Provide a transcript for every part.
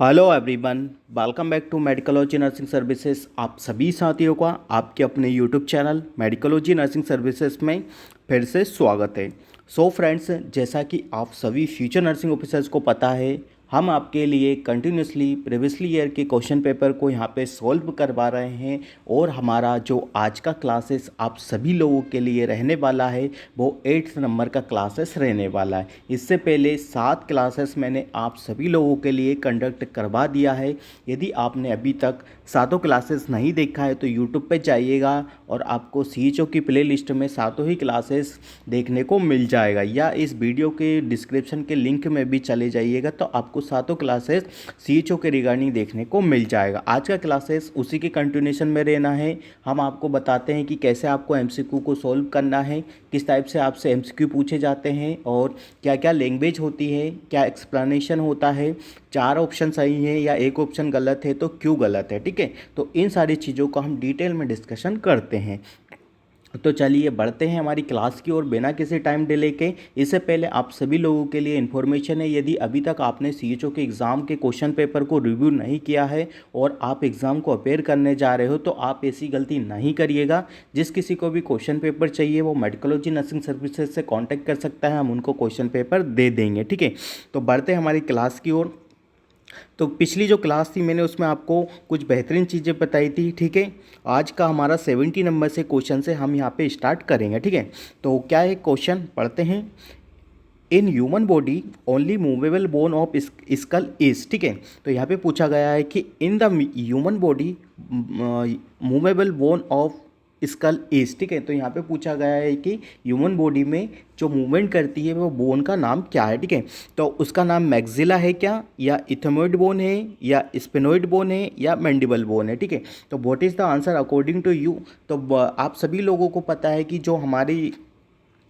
Hello everyone, welcome back to Medicology nursing services. आप सभी साथियों का आपके अपने YouTube channel Medicology nursing services में फिर से स्वागत है। सो फ्रेंड्स, जैसा कि आप सभी फ्यूचर नर्सिंग ऑफिसर्स को पता है, हम आपके लिए कंटिन्यूसली प्रीवियसली ईयर के क्वेश्चन पेपर को यहाँ पे सॉल्व करवा रहे हैं। और हमारा जो आज का क्लासेस आप सभी लोगों के लिए रहने वाला है वो 8th नंबर का क्लासेस रहने वाला है। इससे पहले 7 क्लासेस मैंने आप सभी लोगों के लिए कंडक्ट करवा दिया है। यदि आपने अभी तक सातों क्लासेस नहीं देखा है तो यूट्यूब पे जाइएगा और आपको CHO की प्ले लिस्ट में सातों ही क्लासेस देखने को मिल जाएगा, या इस वीडियो के डिस्क्रिप्शन के लिंक में भी चले जाइएगा तो आपको सातों क्लासेस CHO के रिगार्डिंग देखने को मिल जाएगा। आज का क्लासेस उसी के कंटिन्यूशन में रहना है। हम आपको बताते हैं कि कैसे आपको MCQ को सॉल्व करना है, किस टाइप से आपसे MCQ पूछे जाते हैं और क्या क्या लैंग्वेज होती है, क्या एक्सप्लेनेशन होता है, 4 ऑप्शन सही है या एक ऑप्शन गलत है तो क्यों गलत है। ठीक है, तो इन सारी चीज़ों को हम डिटेल में डिस्कशन करते हैं। तो चलिए बढ़ते हैं हमारी क्लास की ओर बिना किसी टाइम डिले के। इससे पहले आप सभी लोगों के लिए इन्फॉर्मेशन है, यदि अभी तक आपने CHO के एग्ज़ाम के क्वेश्चन पेपर को रिव्यू नहीं किया है और आप एग्ज़ाम को अपेयर करने जा रहे हो तो आप ऐसी गलती नहीं करिएगा। जिस किसी को भी क्वेश्चन पेपर चाहिए वो मेडिकोलॉजी नर्सिंग सर्विसेज से कॉन्टैक्ट कर सकता है, हम उनको क्वेश्चन पेपर दे देंगे। ठीक है, तो बढ़ते हैं हमारी क्लास की ओर। तो पिछली जो क्लास थी मैंने उसमें आपको कुछ बेहतरीन चीज़ें बताई थी। ठीक है, आज का हमारा 70 नंबर से क्वेश्चन से हम यहाँ पे स्टार्ट करेंगे। ठीक है, तो क्या है क्वेश्चन पढ़ते हैं। In human body only movable bone of skull is. ठीक है, तो यहाँ पे पूछा गया है कि in the human body movable bone of skull is. ठीक है, तो यहाँ पे पूछा गया है कि ह्यूमन बॉडी में जो मूवमेंट करती है वो बोन का नाम क्या है। ठीक है, तो उसका नाम मैक्सिला है क्या, या इथेमोइड बोन है, या स्पेनोइड बोन है, या मैंडिबल बोन है। ठीक है, तो what is the answer according to you. तो आप सभी लोगों को पता है कि जो हमारी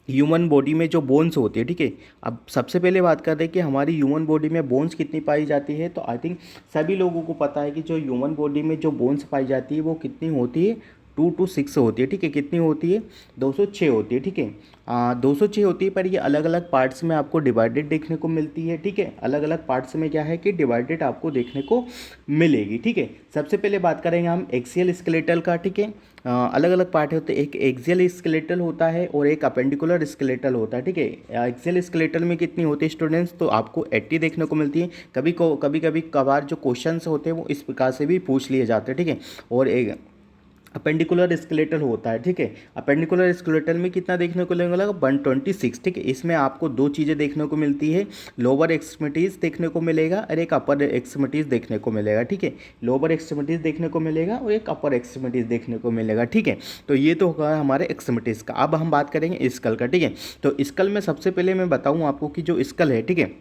ह्यूमन बॉडी में जो बोन्स होती है, ठीक है, अब सबसे पहले बात करते हैं कि हमारी ह्यूमन बॉडी में बोन्स कितनी पाई जाती है। तो आई थिंक सभी लोगों को पता है कि जो ह्यूमन बॉडी में जो बोन्स पाई जाती है वो कितनी होती है, 2 to 6 होती है। ठीक है, कितनी होती है, 206 होती है। ठीक है, 206 होती है, पर ये अलग अलग पार्ट्स में आपको डिवाइडेड देखने को मिलती है। ठीक है, अलग अलग पार्ट्स में क्या है कि डिवाइडेड आपको देखने को मिलेगी। ठीक है, सबसे पहले बात करेंगे हम एक्सियल स्केलेटल का। ठीक है, अलग अलग पार्ट होते हैं, एक एक्सियल स्केलेटल होता है और एक अपेंडिकुलर स्केलेटल होता है। ठीक है, एक्सियल स्केलेटल में कितनी होती है स्टूडेंट्स, तो आपको 80 देखने को मिलती है। कभी कभार जो क्वेश्चंस होते हैं वो इस प्रकार से भी पूछ लिए जाते हैं। ठीक है, और एक अपेंडिकुलर स्केलेटल होता है। ठीक है, अपेंडिकुलर स्केलेटल में कितना देखने को मिलेगा, 126। ठीक है, इसमें आपको दो चीज़ें देखने को मिलती है, लोअर एक्सट्रीमिटीज़ देखने को मिलेगा और एक अपर एक्सट्रीमिटीज़ देखने को मिलेगा। ठीक है, लोअर एक्सट्रीमिटीज़ देखने को मिलेगा और एक अपर एक्सट्रीमिटीज़ देखने को मिलेगा। ठीक है, तो ये तो होगा हमारे एक्सट्रीमिटीज़ का। अब हम बात करेंगे स्कल का। ठीक है, तो स्कल में सबसे पहले मैं बताऊँ आपको कि जो स्कल है, ठीक है,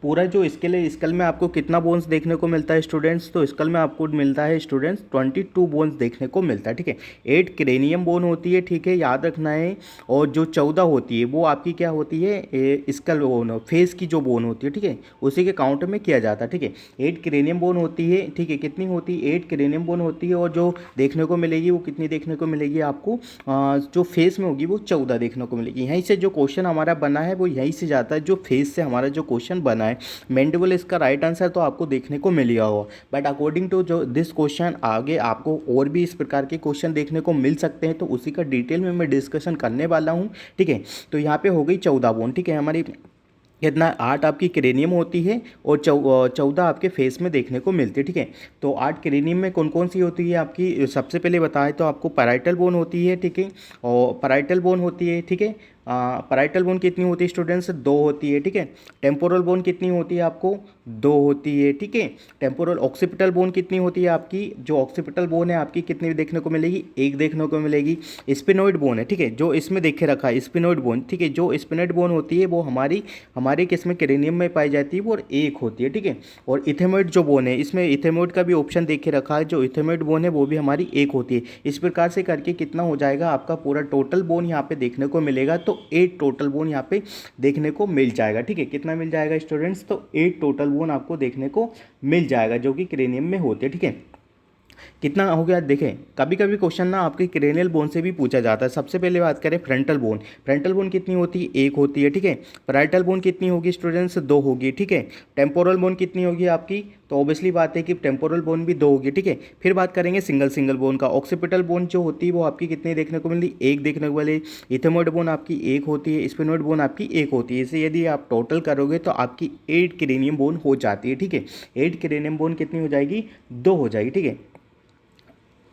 पूरा जो स्कल है, स्कल में आपको कितना बोन्स देखने को मिलता है स्टूडेंट्स, तो स्कल में आपको मिलता है स्टूडेंट्स 22 बोन्स देखने को मिलता है। ठीक है, 8 क्रेनियम बोन होती है। ठीक है, याद रखना है। और जो 14 होती है वो आपकी क्या होती है, स्कल बोन, फेस की जो बोन होती है। ठीक है, उसी के काउंट में किया जाता है। ठीक है, 8 क्रेनियम बोन होती है। ठीक है, कितनी होती है, 8 क्रेनियम बोन होती है। और जो देखने को मिलेगी वो कितनी देखने को मिलेगी आपको, जो फेस में होगी वो 14 देखने को मिलेगी। यहीं से जो क्वेश्चन हमारा बना है वो यहीं से जाता है, जो फेस से हमारा जो क्वेश्चन बना है। मैंडिबल इसका राइट आंसर तो आपको देखने को मिल गया होगा, बट अकॉर्डिंग टू जो दिस क्वेश्चन आगे आपको और भी इस प्रकार के क्वेश्चन देखने को मिल सकते हैं, तो उसी का डिटेल में मैं डिस्कशन करने वाला हूँ। ठीक है, तो यहाँ पे हो गई 14 बोन। ठीक है, हमारी कितना 8 आपकी क्रेनियम होती है और 14 आपके फेस में देखने को मिलती है। ठीक है, तो 8 क्रेनियम में कौन कौन सी होती है आपकी, सबसे पहले बताएं तो आपको पैराइटल बोन होती है। ठीक है, और पैराइटल बोन होती है। ठीक है, पैराइटल बोन कितनी होती है स्टूडेंट्स, 2 होती है। ठीक है, टेम्पोरल बोन कितनी होती है आपको, 2 होती है। ठीक है, टेम्पोरल ऑक्सीपिटल बोन कितनी होती है आपकी, जो ऑक्सीपिटल बोन है आपकी कितनी देखने को मिलेगी, 1 देखने को मिलेगी। स्पिनोइड बोन है, ठीक है, जो इसमें देखे रखा है स्पिनोइड बोन। ठीक है, जो स्पिनोइड बोन होती है वो हमारे किस में, क्रेनियम में पाई जाती है, वो 1 होती है। ठीक है, और इथेमोइड जो बोन है, इसमें इथेमोइड का भी ऑप्शन देखे रखा है, जो इथेमोइड बोन है वो भी हमारी 1 होती है। इस प्रकार से करके कितना हो जाएगा आपका पूरा टोटल बोन यहाँ पे देखने को मिलेगा, तो 8 टोटल बोन यहाँ पे देखने को मिल जाएगा। ठीक है, कितना मिल जाएगा स्टूडेंट्स, तो 8 टोटल बोन आपको देखने को मिल जाएगा जो कि क्रेनियम में होते हैं। ठीक है, कितना हो गया देखें, कभी कभी क्वेश्चन ना आपके क्रेनियल बोन से भी पूछा जाता है। सबसे पहले बात करें फ्रंटल बोन। फ्रंटल बोन कितनी होती है? एक होती है, ठीक है। पैराइटल बोन कितनी होगी स्टूडेंट्स? दो होगी, ठीक है। टेम्पोरल बोन कितनी होगी आपकी? तो ऑब्वियसली बात है कि टेम्पोरल बोन भी दो होगी, ठीक है। फिर बात करेंगे सिंगल बोन का। ऑक्सीपिटल बोन जो होती है वो आपकी कितनी देखने को मिली? एक देखने को मिली। इथेमोइड बोन आपकी एक होती है, स्फेनोइड बोन आपकी एक होती है। इसे यदि आप टोटल करोगे तो आपकी 8 क्रेनियम बोन हो जाती है, ठीक है। 8 क्रेनियम बोन कितनी हो जाएगी? दो हो जाएगी, ठीक है।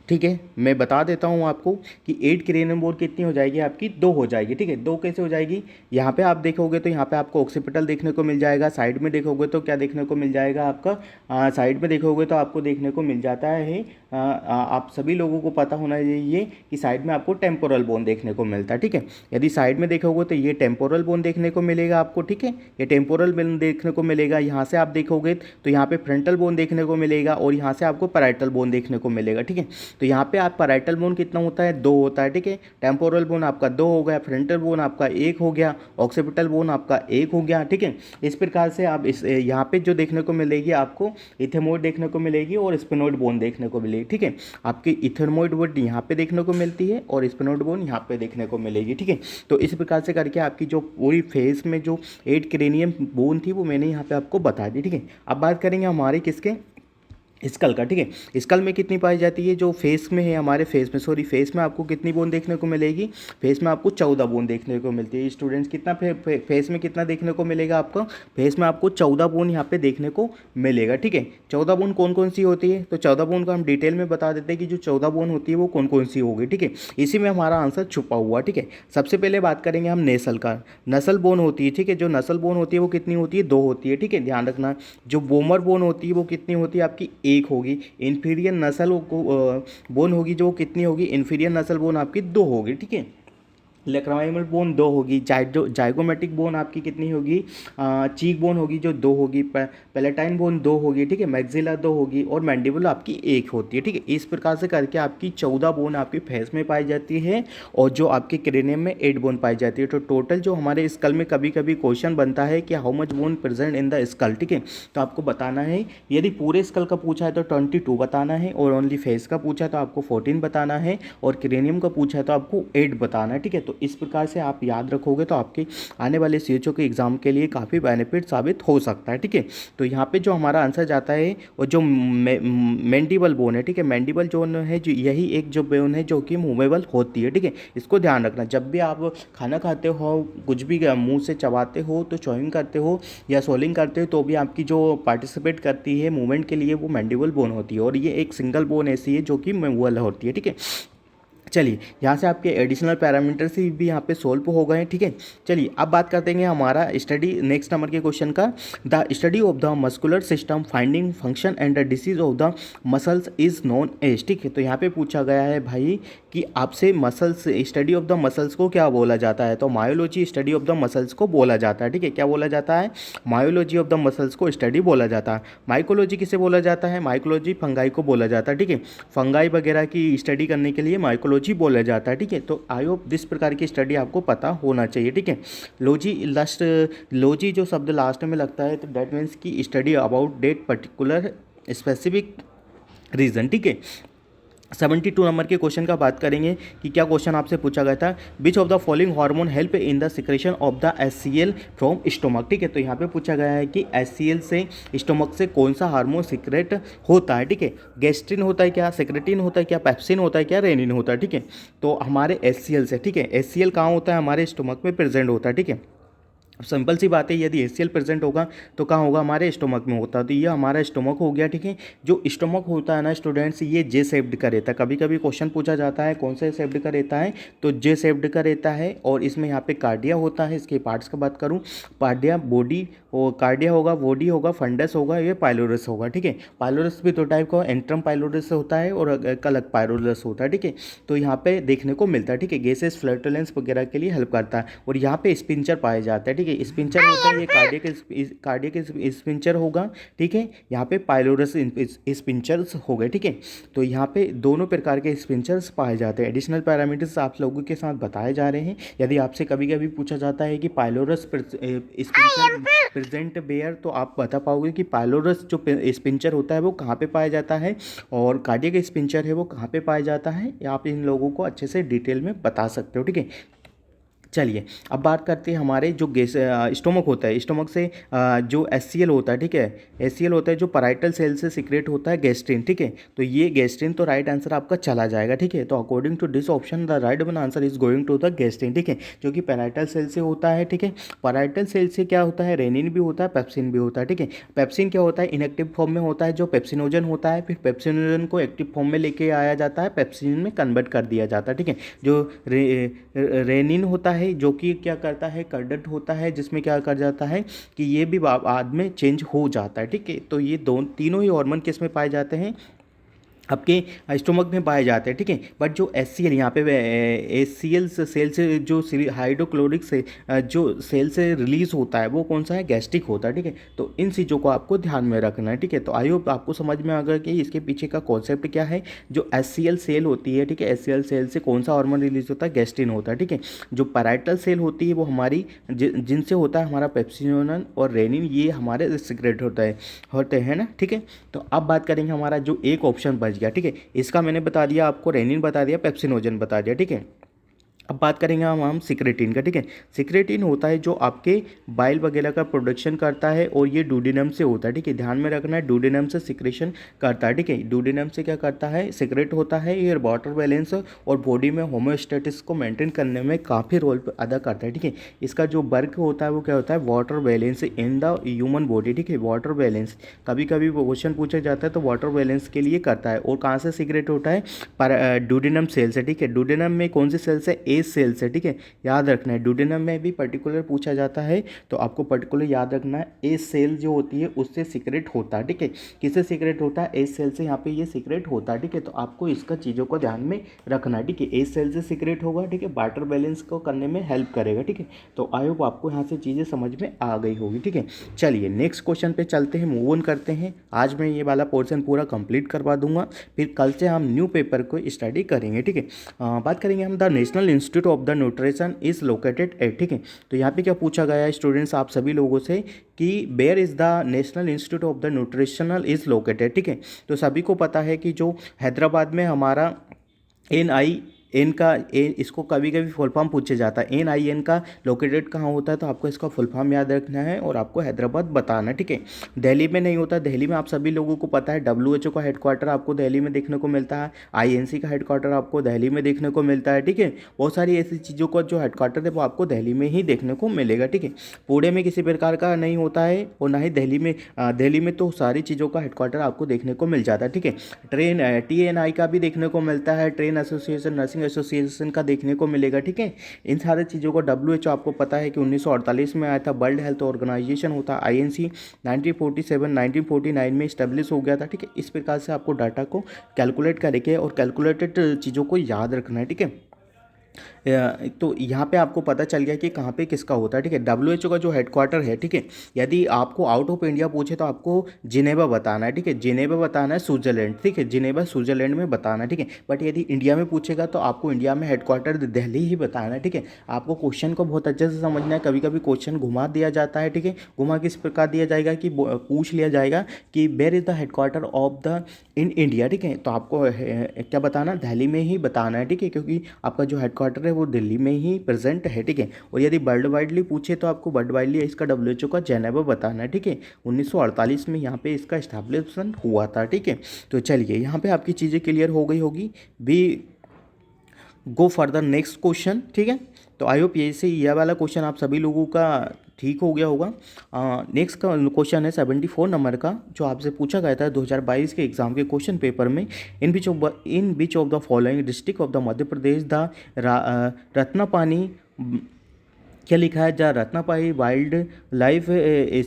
ठीक है, मैं बता देता हूँ आपको कि 8 क्रेनियम बोन कितनी हो जाएगी आपकी? दो हो जाएगी, ठीक है। दो कैसे हो जाएगी? यहाँ पे आप देखोगे तो यहाँ पे आपको ऑक्सीपिटल देखने को मिल जाएगा। साइड में देखोगे तो क्या देखने को मिल जाएगा आपका? साइड में देखोगे तो आपको देखने को मिल जाता है, आप सभी लोगों को पता होना चाहिए कि साइड में आपको टेम्पोरल बोन देखने को मिलता है, ठीक है। यदि साइड में देखोगे तो ये टेम्पोरल बोन देखने को मिलेगा आपको, ठीक है। ये टेम्पोरल बोन देखने को मिलेगा। यहाँ से आप देखोगे तो यहाँ पे फ्रंटल बोन देखने को मिलेगा और यहाँ से आपको पैराइटल बोन देखने को मिलेगा, ठीक है। तो यहाँ पे आप पैराइटल बोन कितना होता है? दो होता है, ठीक है। टेम्पोरल बोन आपका दो हो गया, फ्रंटल बोन आपका एक हो गया, ऑक्सीपिटल बोन आपका एक हो गया, ठीक है। इस प्रकार से आप इस यहाँ पे जो देखने को मिलेगी आपको इथेमोइड देखने को मिलेगी और स्फेनोइड बोन देखने को मिलेगी, ठीक है। आपकी इथेमोइड बोन यहाँ पे देखने को मिलती है और स्फेनोइड बोन यहाँ पे देखने को मिलेगी, ठीक है। तो इस प्रकार से करके आपकी जो पूरी फेस में जो 8 क्रेनियम बोन थी वो मैंने यहाँ पे आपको बता दी, ठीक है। अब बात करेंगे हमारे किसके? स्कल का, ठीक है। स्कल में कितनी पाई जाती है? जो फेस में है हमारे फेस में आपको कितनी बोन देखने को मिलेगी? फेस में आपको 14 बोन देखने को मिलती है। स्टूडेंट्स कितना फेस में कितना देखने को मिलेगा आपका? फेस में आपको 14 बोन यहाँ पे देखने को मिलेगा, ठीक है। 14 बोन कौन कौन सी होती है? तो 14 बोन का हम डिटेल में बता देते हैं कि जो 14 बोन होती है वो कौन कौन सी होगी, ठीक है। इसी में हमारा आंसर छुपा हुआ, ठीक है। सबसे पहले बात करेंगे हम नेसल का। नसल बोन होती है, ठीक है। जो नसल बोन होती है वो कितनी होती है? दो होती है, ठीक है, ध्यान रखना। जो बोमर बोन होती है वो कितनी होती है आपकी? एक होगी। इन्फीरियर नस्ल बोन होगी जो कितनी होगी? इन्फीरियर नस्ल बोन आपकी दो होगी, ठीक है। लेक्राइमल बोन दो होगी। जाइगोमेटिक बोन आपकी कितनी होगी? चीक बोन होगी जो दो होगी। पैलेटाइन बोन दो होगी, ठीक है। मैक्सिला दो होगी और मैंडिबल आपकी एक होती है, ठीक है। इस प्रकार से करके आपकी 14 बोन आपकी फेस में पाई जाती है और जो आपके क्रेनियम में 8 बोन पाई जाती है। तो टोटल जो हमारे स्कल में कभी कभी क्वेश्चन बनता है कि how much bone present in the skull, ठीक है। तो आपको बताना है, यदि पूरे स्कल का पूछा है तो 22 बताना है और ओनली फेस का पूछा है तो आपको 14 बताना है और क्रेनियम का पूछा है तो आपको 8 बताना है, ठीक है। तो इस प्रकार से आप याद रखोगे तो आपके आने वाले सीएचओ के एग्जाम के लिए काफ़ी बेनिफिट साबित हो सकता है, ठीक है। तो यहाँ पे जो हमारा आंसर जाता है और जो मैंडिबल बोन है, ठीक है। मैंडिबल जोन है जो यही एक जो बोन है जो कि मूवेबल होती है, ठीक है। इसको ध्यान रखना, जब भी आप खाना खाते हो, कुछ भी मुंह से चबाते हो तो च्यूइंग करते हो या सोलिंग करते हो तो भी आपकी जो पार्टिसिपेट करती है मूवमेंट के लिए वो मैंडिबल बोन होती है और ये एक सिंगल बोन ऐसी है जो कि मूवेबल होती है, ठीक है। चलिए, यहाँ से आपके एडिशनल पैरामीटर से भी यहाँ पे सोल्व हो गए, ठीक है। चलिए अब बात करते हैं हमारा स्टडी नेक्स्ट नंबर के क्वेश्चन का। The study of the muscular system finding function and the disease of the muscles is known as, ठीक है। तो यहाँ पे पूछा गया है भाई कि आपसे muscles, study of the muscles को क्या बोला जाता है? तो myology study of the muscles को बोला जाता है, ठीक है। क्या बोला जाता है? मायोलॉजी ऑफ द मसल्स को स्टडी बोला जाता है। माइकोलॉजी किसे बोला जाता है? माइकोलॉजी फंगाई को बोला जाता है, ठीक है। फंगाई वगैरह की स्टडी करने के लिए माइकोलॉजी बोला जाता है, ठीक है। तो आई होप दिस प्रकार की स्टडी आपको पता होना चाहिए, ठीक है। लॉजी जो शब्द लास्ट में लगता है तो दैट मीन्स की study about that particular specific region, ठीक है। 72 नंबर के क्वेश्चन का बात करेंगे कि क्या क्वेश्चन आपसे पूछा गया था? विच of the following hormone help in the secretion of the HCl from stomach, ठीक है। तो यहाँ पे पूछा गया है कि HCl से स्टोमक से कौन सा हार्मोन सिक्रेट होता है, ठीक है। गैस्ट्रिन होता है क्या? सेक्रेटिन होता है क्या? पेप्सिन होता है क्या? रेनिन होता है, ठीक है। तो हमारे HCl से, ठीक है। HCl कहाँ होता है? हमारे स्टोमक में प्रेजेंट होता है, ठीक है। अब सिंपल सी बात है, यदि HCl प्रेजेंट होगा तो कहाँ होगा? हमारे स्टोमक में होता है। तो ये हमारा स्टोमक हो गया, ठीक है। जो स्टोमक होता है ना स्टूडेंट्स, ये जे शेप्ड का रहता है। कभी कभी क्वेश्चन पूछा जाता है कौन से शेप्ड का रहता है, तो जे शेप्ड का रहता है। और इसमें यहाँ पे कार्डिया होता है। इसके पार्ट्स का बात करूँ, कार्डिया बॉडी और कार्डिया होगा, बॉडी होगा, फंडस होगा, ये पाइलोरस होगा, ठीक है। पाइलोरस भी दो टाइप का, एंट्रम पाइलोरस होता है और अलग पाइलोरस होता है, ठीक है। तो यहाँ पे देखने को मिलता है, ठीक है। गैसेस फ्लैटुलेंस वगैरह के लिए हेल्प करता है और यहाँ पे स्पिंचर पाया जाता है, ठीक है। स्पिंचर होता है, ये कार्डियक स्पिंचर होगा, ठीक है। यहाँ पे पाइलोरस स्पिंचर्स हो गए, ठीक है। तो यहाँ पे दोनों प्रकार के स्पिंचर्स पाए जाते हैं। एडिशनल पैरामीटर्स आप लोगों के साथ बताए जा रहे हैं। यदि आपसे कभी कभी पूछा जाता है कि पाइलोरस स्पिंचर प्रेजेंट बेयर, तो आप बता पाओगे कि पाइलोरस जो स्पिंचर होता है वो कहाँ पे पाया जाता है और कार्डियक स्पिंचर है वो कहाँ पे पाया जाता है, या आप इन लोगों को अच्छे से डिटेल में बता सकते हो। ठीक है, चलिए अब बात करते हैं हमारे जो गैस स्टोमक होता है, स्टोमक से जो एचसीएल होता है, ठीक है, एचसीएल होता है जो पैराइटल सेल से सीक्रेट होता है गैस्ट्रिन। ठीक है, तो ये गैस्ट्रिन तो राइट आंसर आपका चला जाएगा। ठीक है, तो according to this option the right one answer is going to the gastrin. ठीक है, जो कि पैराइटल सेल से होता है। ठीक है, पैराइटल सेल से क्या होता है, रेनिन भी होता है, पेप्सिन भी होता है। ठीक है, पेप्सिन क्या होता है, इनएक्टिव फॉर्म में होता है जो पेप्सिनोजन होता है, फिर पेप्सिनोजन को एक्टिव फॉर्म में लेके आया जाता है, पेप्सिन में कन्वर्ट कर दिया जाता है। ठीक है, जो रेनिन होता है जो कि क्या करता है, कंडक्ट होता है, जिसमें क्या कर जाता है कि ये भी बाद में चेंज हो जाता है। ठीक है, तो ये तीनों ही हार्मोन किस में पाए जाते हैं, आपके स्टोमक में पाए जाते हैं। ठीक है, बट जो एच सी एल यहाँ पे एच सी एल सेल से जो हाइड्रोक्लोरिक से जो सेल से रिलीज होता है वो कौन सा है, गैस्ट्रिक होता है। ठीक है, तो इन चीज़ों को आपको ध्यान में रखना है। ठीक है, तो आई होप आपको समझ में आ गया कि इसके पीछे का कॉन्सेप्ट क्या है। जो एच सी एल सेल होती है, ठीक है, एच सी एल सेल से कौन सा हार्मोन रिलीज होता है, गैस्ट्रिन होता है। ठीक है, जो पैराइटल सेल होती है वो हमारी जिनसे होता है हमारा पेप्सिनोजन और रेनिन, ये हमारे सीक्रेट होते हैं ना। ठीक है, तो अब बात करेंगे हमारा जो एक ऑप्शन बच गया। ठीक है, इसका मैंने बता दिया आपको, रेनिन बता दिया, पेप्सिनोजन बता दिया। ठीक है, अब बात करेंगे हम सिक्रेटिन का। ठीक है, सिक्रेटिन होता है जो आपके बाइल वगैरह का प्रोडक्शन करता है और ये डूडेनम से होता है। ठीक है, ध्यान में रखना है, डूडेनम से सिक्रेशन करता है। ठीक है, डूडेनम से क्या करता है, सिक्रेट होता है। ये वाटर बैलेंस और बॉडी में होम्योस्टेटिस को मेंटेन करने में काफ़ी रोल अदा करता है। ठीक है, इसका जो वर्क होता है वो क्या होता है, water balance in the human body. ठीक है, वाटर बैलेंस कभी कभी क्वेश्चन पूछा जाता है तो वाटर बैलेंस के लिए करता है। और कहाँ से सिक्रेट होता है, पर डूडेनम सेल से। ठीक है, डूडेनम में कौन सी सेल से, एज सेल से। ठीक है, याद रखना है, डूडेनम में भी पर्टिकुलर पूछा जाता है तो आपको पर्टिकुलर याद रखना है, एज सेल जो होती है उससे सीक्रेट होता है। ठीक है, किससे सीक्रेट होता है, एज सेल से यहाँ पे ये सीक्रेट होता है। ठीक है, तो आपको इसका चीज़ों को ध्यान में रखना है। ठीक है, एज सेल से सीक्रेट होगा। ठीक है, वाटर बैलेंस को करने में हेल्प करेगा। ठीक है, तो आई होप आपको यहाँ से चीज़ें समझ में आ गई होगी। ठीक है, चलिए नेक्स्ट क्वेश्चन पे चलते हैं, मूव ऑन करते हैं। आज मैं ये वाला पोर्शन पूरा कंप्लीट करवा दूंगा, फिर कल से हम न्यू पेपर को स्टडी करेंगे। ठीक है, बात करेंगे हम the national institute of the nutrition is located at. ठीक है, तो यहाँ पे क्या पूछा गया है स्टूडेंट्स आप सभी लोगों से कि where is the national institute of the nutritional is located. ठीक है, तो सभी को पता है कि जो हैदराबाद में हमारा NIN का इसको कभी कभी फुल फॉर्म पूछे जाता है, NIN का लोकेटेड कहाँ होता है, तो आपको इसका फुल फॉर्म याद रखना है और आपको हैदराबाद बताना है। ठीक है, दिल्ली में नहीं होता, दिल्ली में आप सभी लोगों को पता है WHO का हेडक्वार्टर आपको दिल्ली में देखने को मिलता है, INC का हेडक्वार्टर आपको दिल्ली में देखने को मिलता है। ठीक है, बहुत सारी ऐसी चीज़ों का जो हेडक्वार्टर है वो आपको दिल्ली में ही देखने को मिलेगा। ठीक है, पुणे में किसी प्रकार का नहीं होता है और ना ही दिल्ली में तो सारी चीज़ों का हेडक्वार्टर आपको देखने को मिल जाता है। ठीक है, ट्रेन TNI का भी देखने को मिलता है, ट्रेन एसोसिएशन, नर्सिंग एसोसिएशन का देखने को मिलेगा। ठीक है, इन सारे चीज़ों को WHO आपको पता है कि 1948 में आया था, वर्ल्ड हेल्थ ऑर्गेनाइजेशन होता INC 1947-1949 में इस्टेब्लिश हो गया था। ठीक है, इस प्रकार से आपको डाटा को कैलकुलेट करके और कैलकुलेटेड चीज़ों को याद रखना है। ठीक है, तो यहाँ पे आपको पता चल गया कि कहाँ पे किसका होता है। ठीक है, WHO का जो हेडक्वार्टर है, ठीक है, यदि आपको आउट ऑफ इंडिया पूछे तो आपको जिनेवा बताना है। ठीक है, जिनेवा बताना है, स्विट्जरलैंड। ठीक है, जिनेवा स्विट्जरलैंड में बताना है। ठीक है, बट यदि इंडिया में पूछेगा तो आपको इंडिया में हेडक्वार्टर दिल्ली ही बताना है। ठीक है, आपको क्वेश्चन को बहुत अच्छे से समझना है, कभी कभी क्वेश्चन घुमा दिया जाता है। ठीक है, घुमा किस प्रकार दिया जाएगा कि पूछ लिया जाएगा कि where is the headquarter of the in India. ठीक है, तो आपको क्या बताना, दिल्ली में ही बताना है। ठीक है, क्योंकि आपका जो हेडक्वार्टर है वो दिल्ली में ही प्रेजेंट है। ठीक है, और यदि वर्ल्ड वाइडली पूछे तो आपको वर्ल्ड वाइडली इसका WHO का जेनेवा बताना है। ठीक है, 1948 में यहाँ पे इसका एस्टैब्लिशमेंट हुआ था। ठीक है, तो चलिए यहाँ पे आपकी चीज़ें क्लियर हो गई होगी। We go further next question. ठीक है, तो आई होप ये वाला क्वेश्चन आप सभी लोगों का ठीक हो गया होगा। नेक्स्ट का क्वेश्चन है 74 नंबर का, जो आपसे पूछा गया था 2022 के एग्जाम के क्वेश्चन पेपर में। In which of the following district of the Madhya Pradesh the Ratnapani क्या लिखा है, जहाँ Ratnapai wildlife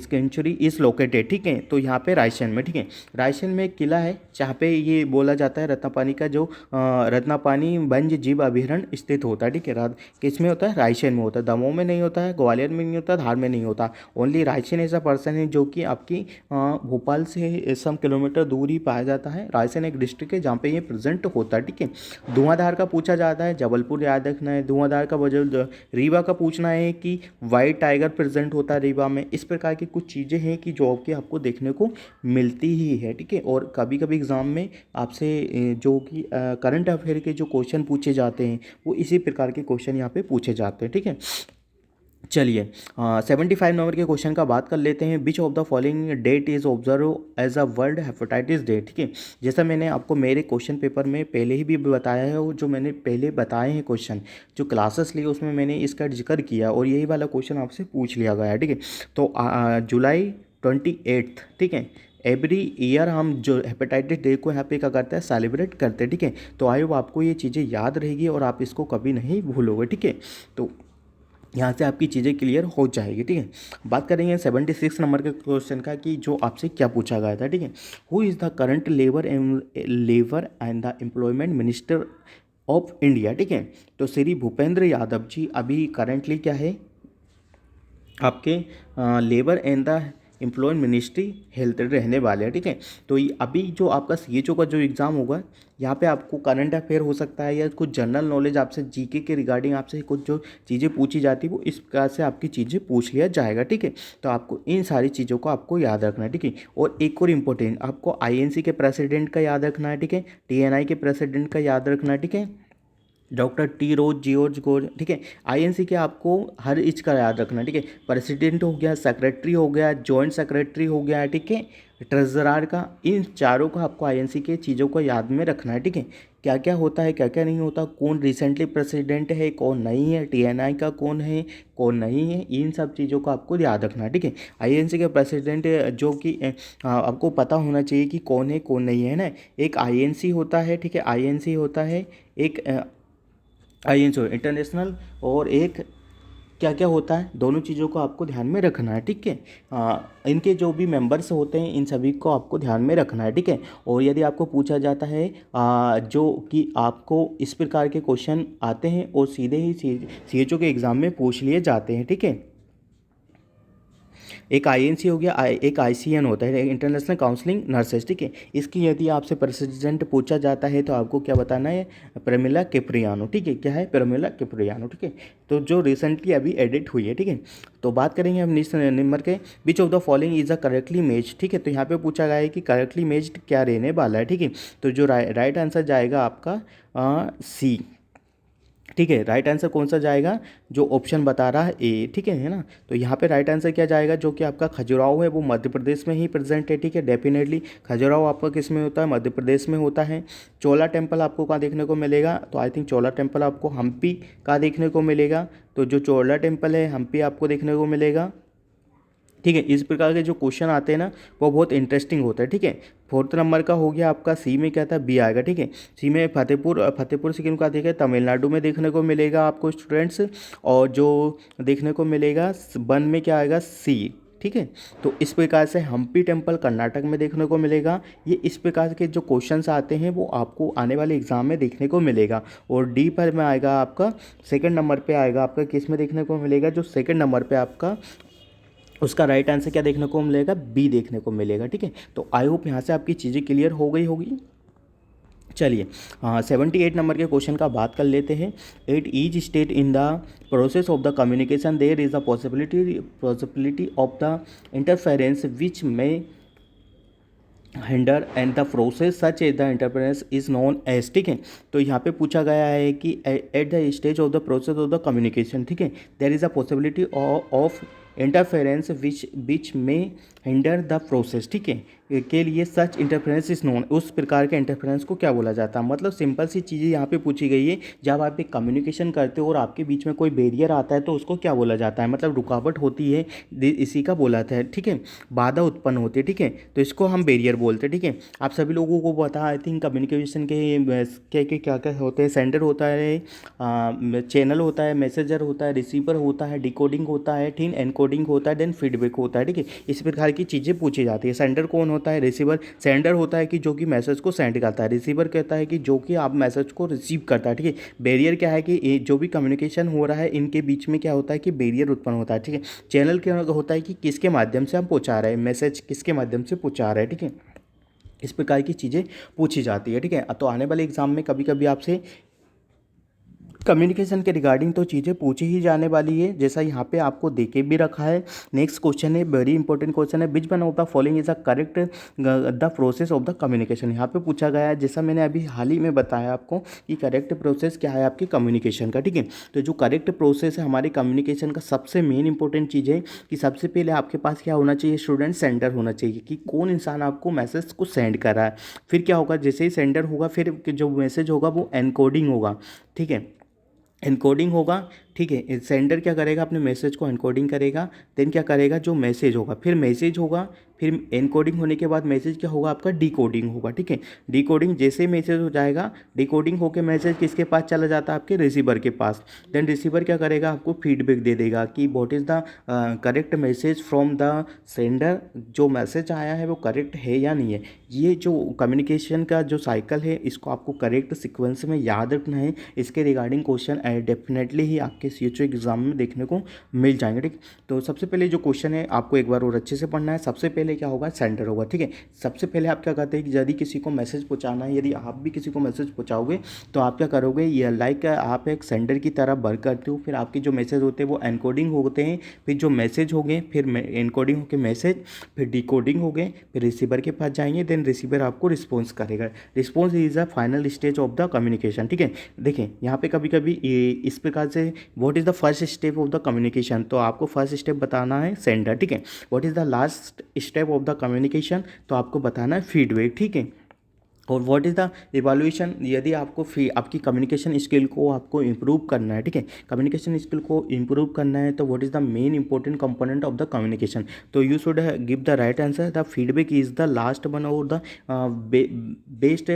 sanctuary is located. ठीक है, तो यहाँ पे रायसेन में। ठीक है, रायसेन में एक किला है जहाँ पे ये बोला जाता है रत्नापानी का जो रत्नापानी वन्य जीव अभयारण्य स्थित होता है। ठीक है, किस में होता है, रायसेन में होता है, दमोह में नहीं होता है, ग्वालियर में नहीं होता, धार में नहीं होता। ओनली रायसेन ऐसा पर्सन है जो कि आपकी भोपाल से सम किलोमीटर दूर ही पाया जाता है। रायसेन एक डिस्ट्रिक्ट है जहाँ पे ये प्रेजेंट होता है। ठीक है, धुआंधार का पूछा जाता है, जबलपुर याद रखना है। धुआंधार का वजह रीवा का पूछना है हैं कि वाइट टाइगर प्रेजेंट होता है रीवा में। इस प्रकार की कुछ चीज़ें हैं कि जो कि आपको देखने को मिलती ही है, ठीक है। और कभी कभी एग्ज़ाम में आपसे जो कि करंट अफेयर के जो क्वेश्चन पूछे जाते हैं वो इसी प्रकार के क्वेश्चन यहाँ पे पूछे जाते हैं, ठीक है। चलिए 75 नंबर के क्वेश्चन का बात कर लेते हैं। Which of the following date is observe as a world hepatitis day, ठीक है। जैसा मैंने आपको मेरे क्वेश्चन पेपर में पहले ही भी बताया है, और जो मैंने पहले बताए हैं क्वेश्चन जो क्लासेस लिए उसमें मैंने इसका जिक्र किया, और यही वाला क्वेश्चन आपसे पूछ लिया गया है, ठीक है। तो जुलाई 28, ठीक है, एवरी ईयर हम जो हेपेटाइटिस डे को यहाँ पे क्या करते हैं, सेलिब्रेट करते हैं, ठीक है। तो आई होप आपको ये चीज़ें याद रहेगी और आप इसको कभी नहीं भूलोगे, ठीक है। तो यहाँ से आपकी चीज़ें क्लियर हो जाएगी, ठीक है। बात करेंगे 76 नंबर के क्वेश्चन का कि जो आपसे क्या पूछा गया था, ठीक है। Who is the current labour and the employment minister of India, ठीक है। तो श्री भूपेंद्र यादव जी अभी करंटली क्या है, आपके labour and the employment ministry health रहने वाले हैं, ठीक है। तो ये अभी जो आपका CHO का जो एग्ज़ाम होगा, यहाँ पे आपको करंट अफेयर हो सकता है या कुछ जनरल नॉलेज आपसे GK के रिगार्डिंग आपसे कुछ जो चीज़ें पूछी जाती है वो इस प्रकार से आपकी चीज़ें पूछ लिया जाएगा, ठीक है। तो आपको इन सारी चीज़ों को आपको याद रखना है, ठीक है। और एक और इम्पोर्टेंट, आपको INC के प्रेसिडेंट का याद रखना है, ठीक है। TNI के प्रेसिडेंट का याद रखना है, ठीक है। डॉक्टर टी रोज जॉर्ज गोर, ठीक है। INC के आपको हर इच का याद रखना है, ठीक है। प्रेसिडेंट हो गया, सेक्रेटरी हो गया, जॉइंट सेक्रेटरी हो गया, ठीक है, ट्रेजरार का, इन चारों का आपको INC के चीज़ों को याद में रखना है, ठीक है। क्या क्या होता है, क्या क्या नहीं होता, कौन रिसेंटली प्रेसिडेंट है, कौन नहीं है, TNI का कौन है, कौन नहीं है, इन सब चीज़ों को आपको याद रखना है, ठीक है। INC के प्रेसिडेंट जो कि आपको पता होना चाहिए कि कौन है कौन नहीं है ना। एक INC होता है, ठीक है, INC होता है एक INC इंटरनेशनल, और एक क्या क्या होता है, दोनों चीज़ों को आपको ध्यान में रखना है, ठीक है। इनके जो भी मेंबर्स होते हैं इन सभी को आपको ध्यान में रखना है, ठीक है। और यदि आपको पूछा जाता है जो कि आपको इस प्रकार के क्वेश्चन आते हैं और सीधे ही CHO के एग्ज़ाम में पूछ लिए जाते हैं, ठीक है। एक INC हो गया, एक ICN होता है, इंटरनेशनल काउंसलिंग नर्सेज, ठीक है। इसकी यदि आपसे प्रेसिडेंट पूछा जाता है तो आपको क्या बताना है, प्रमिला किप्रियानो, ठीक है। क्या है, प्रमिला किप्रियानो, ठीक है। तो जो रिसेंटली अभी एडिट हुई है, ठीक है। तो बात करेंगे हम नेक्स्ट नंबर के, विच of the following is a correctly मेज, ठीक है। तो यहाँ पे पूछा गया है कि करेक्टली मेज क्या रहने वाला है, ठीक है। तो जो राइट आंसर जाएगा आपका C, ठीक है। राइट आंसर कौन सा जाएगा, जो ऑप्शन बता रहा है A, ठीक है ना। तो यहाँ पे राइट आंसर क्या जाएगा, जो कि आपका खजुराहो है वो मध्य प्रदेश में ही प्रेजेंट है, ठीक है। डेफिनेटली खजुराहो आपका किस में होता है, मध्य प्रदेश में होता है। चोला टेम्पल आपको कहाँ देखने को मिलेगा, तो आई थिंक चोला टेम्पल आपको हम्पी का देखने को मिलेगा। तो जो चोला टेम्पल है हम्पी आपको देखने को मिलेगा, ठीक है। इस प्रकार के जो क्वेश्चन आते हैं ना वो बहुत इंटरेस्टिंग होता है, ठीक है। 4th नंबर का हो गया आपका C में क्या था, B आएगा, ठीक है। C में फतेहपुर सिक्किम का देखिए तमिलनाडु में देखने को मिलेगा आपको स्टूडेंट्स, और जो देखने को मिलेगा 1 में क्या आएगा, C, ठीक है। तो इस प्रकार से हम्पी टेम्पल कर्नाटक में देखने को मिलेगा। ये इस प्रकार के जो क्वेश्चंस आते हैं वो आपको आने वाले एग्जाम में देखने को मिलेगा। और D पर में आएगा आपका 2nd नंबर पे आएगा आपका किस में देखने को मिलेगा, जो 2nd नंबर पे आपका उसका राइट आंसर क्या देखने को मिलेगा, B देखने को मिलेगा, ठीक है। तो आई होप यहाँ से आपकी चीज़ें क्लियर हो गई होगी। चलिए 78 नंबर के क्वेश्चन का बात कर लेते हैं। At each state in the process of the communication there is the possibility of the interference which may hinder and the process such as the interference is known as, ठीक है। तो यहाँ पे पूछा गया है कि at the stage of the process of the communication, ठीक है, there is a possibility of interference which may hinder the process, ठीक है, के लिए सच इंटरफेरेंस इज नोन, उस प्रकार के इंटरफेरेंस को क्या बोला जाता है। मतलब सिंपल सी चीज़ें यहाँ पे पूछी गई है, जब आप एक कम्युनिकेशन करते हो और आपके बीच में कोई बैरियर आता है तो उसको क्या बोला जाता है, मतलब रुकावट होती है, इसी का बोला था, ठीक है। बाधा उत्पन्न होती है, ठीक है, तो इसको हम बैरियर बोलते हैं, ठीक है। आप सभी लोगों को पता आई थिंक कम्युनिकेशन के क्या क्या होते हैं, सेंडर होता है, चैनल होता है, मैसेजर होता है, रिसीवर होता है, डिकोडिंग होता है, ठीक, एनकोडिंग होता है, देन फीडबैक होता है, ठीक है। इस प्रकार की चीज़ें पूछी जाती है। सेंडर कौन होता है, रिसीवर, सेंडर होता है कि जो कि मैसेज को सेंड करता है, रिसीवर कहता है कि जो कि आप मैसेज को रिसीव करता है, ठीक है। बैरियर क्या है कि जो भी कम्युनिकेशन हो रहा है इनके बीच में क्या होता है कि बैरियर उत्पन्न होता है, ठीक है। चैनल क्या होता है कि किसके माध्यम से हम पहुँचा रहे हैं, मैसेज किसके माध्यम से पहुँचा रहे हैं, ठीक है। इस प्रकार की चीज़ें पूछी जाती है, ठीक है। तो आने वाले एग्जाम में कभी कभी आपसे कम्युनिकेशन के रिगार्डिंग तो चीज़ें पूछी ही जाने वाली है, जैसा यहाँ पे आपको देके भी रखा है। नेक्स्ट क्वेश्चन है, वेरी इंपॉर्टेंट क्वेश्चन है, which one of the following is a correct the process of the communication. यहाँ पे पूछा गया है, जैसा मैंने अभी हाल ही में बताया आपको कि करेक्ट प्रोसेस क्या है आपकी कम्युनिकेशन का, ठीक है। तो जो करेक्ट प्रोसेस है हमारे कम्युनिकेशन का, सबसे मेन इंपॉर्टेंट चीज़ है कि सबसे पहले आपके पास क्या होना चाहिए स्टूडेंट, सेंडर होना चाहिए कि कौन इंसान आपको मैसेज को सेंड कर रहा है। फिर क्या होगा, जैसे ही सेंडर होगा फिर जो मैसेज होगा वो एनकोडिंग होगा, ठीक है, एनकोडिंग होगा, ठीक है। सेंडर क्या करेगा, अपने मैसेज को एनकोडिंग करेगा, देन क्या करेगा, जो मैसेज होगा, फिर मैसेज होगा, फिर एनकोडिंग होने के बाद मैसेज क्या होगा आपका, डिकोडिंग होगा, ठीक है। डिकोडिंग जैसे ही मैसेज हो जाएगा, डिकोडिंग होकर मैसेज किसके पास चला जाता है, आपके रिसीवर के पास। देन रिसीवर क्या करेगा, आपको फीडबैक दे देगा कि what is the correct message from the sender, जो मैसेज आया है वो करेक्ट है या नहीं है। ये जो कम्युनिकेशन का जो साइकिल है इसको आपको करेक्ट सिक्वेंस में याद रखना है। इसके रिगार्डिंग क्वेश्चन डेफिनेटली ही आपके CHO एग्जाम में देखने को मिल जाएंगे, ठीक। तो सबसे पहले जो क्वेश्चन है आपको एक बार और अच्छे से पढ़ना है। सबसे पहले क्या होगा, सेंडर होगा, ठीक है। सबसे पहले आप क्या कहते हैं कि यदि किसी को मैसेज पहुंचाना है, यदि आप भी किसी को मैसेज पहुंचाओगे तो आप क्या करोगे, ये लाइक आप एक सेंडर की तरह वर्क करते हो। फिर आपके जो मैसेज होते हैं वो एनकोडिंग होते हैं, फिर जो मैसेज हो गए, फिर एनकोडिंग होकर मैसेज, फिर डिकोडिंग हो गए, फिर रिसीवर के पास जाएंगे, देन रिसीवर आपको रिस्पॉन्स करेगा। Response is a final stage of the communication, ठीक है। देखें यहाँ पे कभी कभी इस प्रकार से what is the first step of the communication, तो आपको फर्स्ट स्टेप बताना है सेंडर, ठीक है। What is the last step of the communication, तो आपको बताना है फीडबैक, ठीक है। और व्हाट इज़ द इवैल्यूएशन, यदि आपको आपकी कम्युनिकेशन स्किल को आपको इम्प्रूव करना है, ठीक है, कम्युनिकेशन स्किल को इम्प्रूव करना है, तो what is the main important component of the communication, तो you should give the right answer. The feedback is the last one और द बेस्ट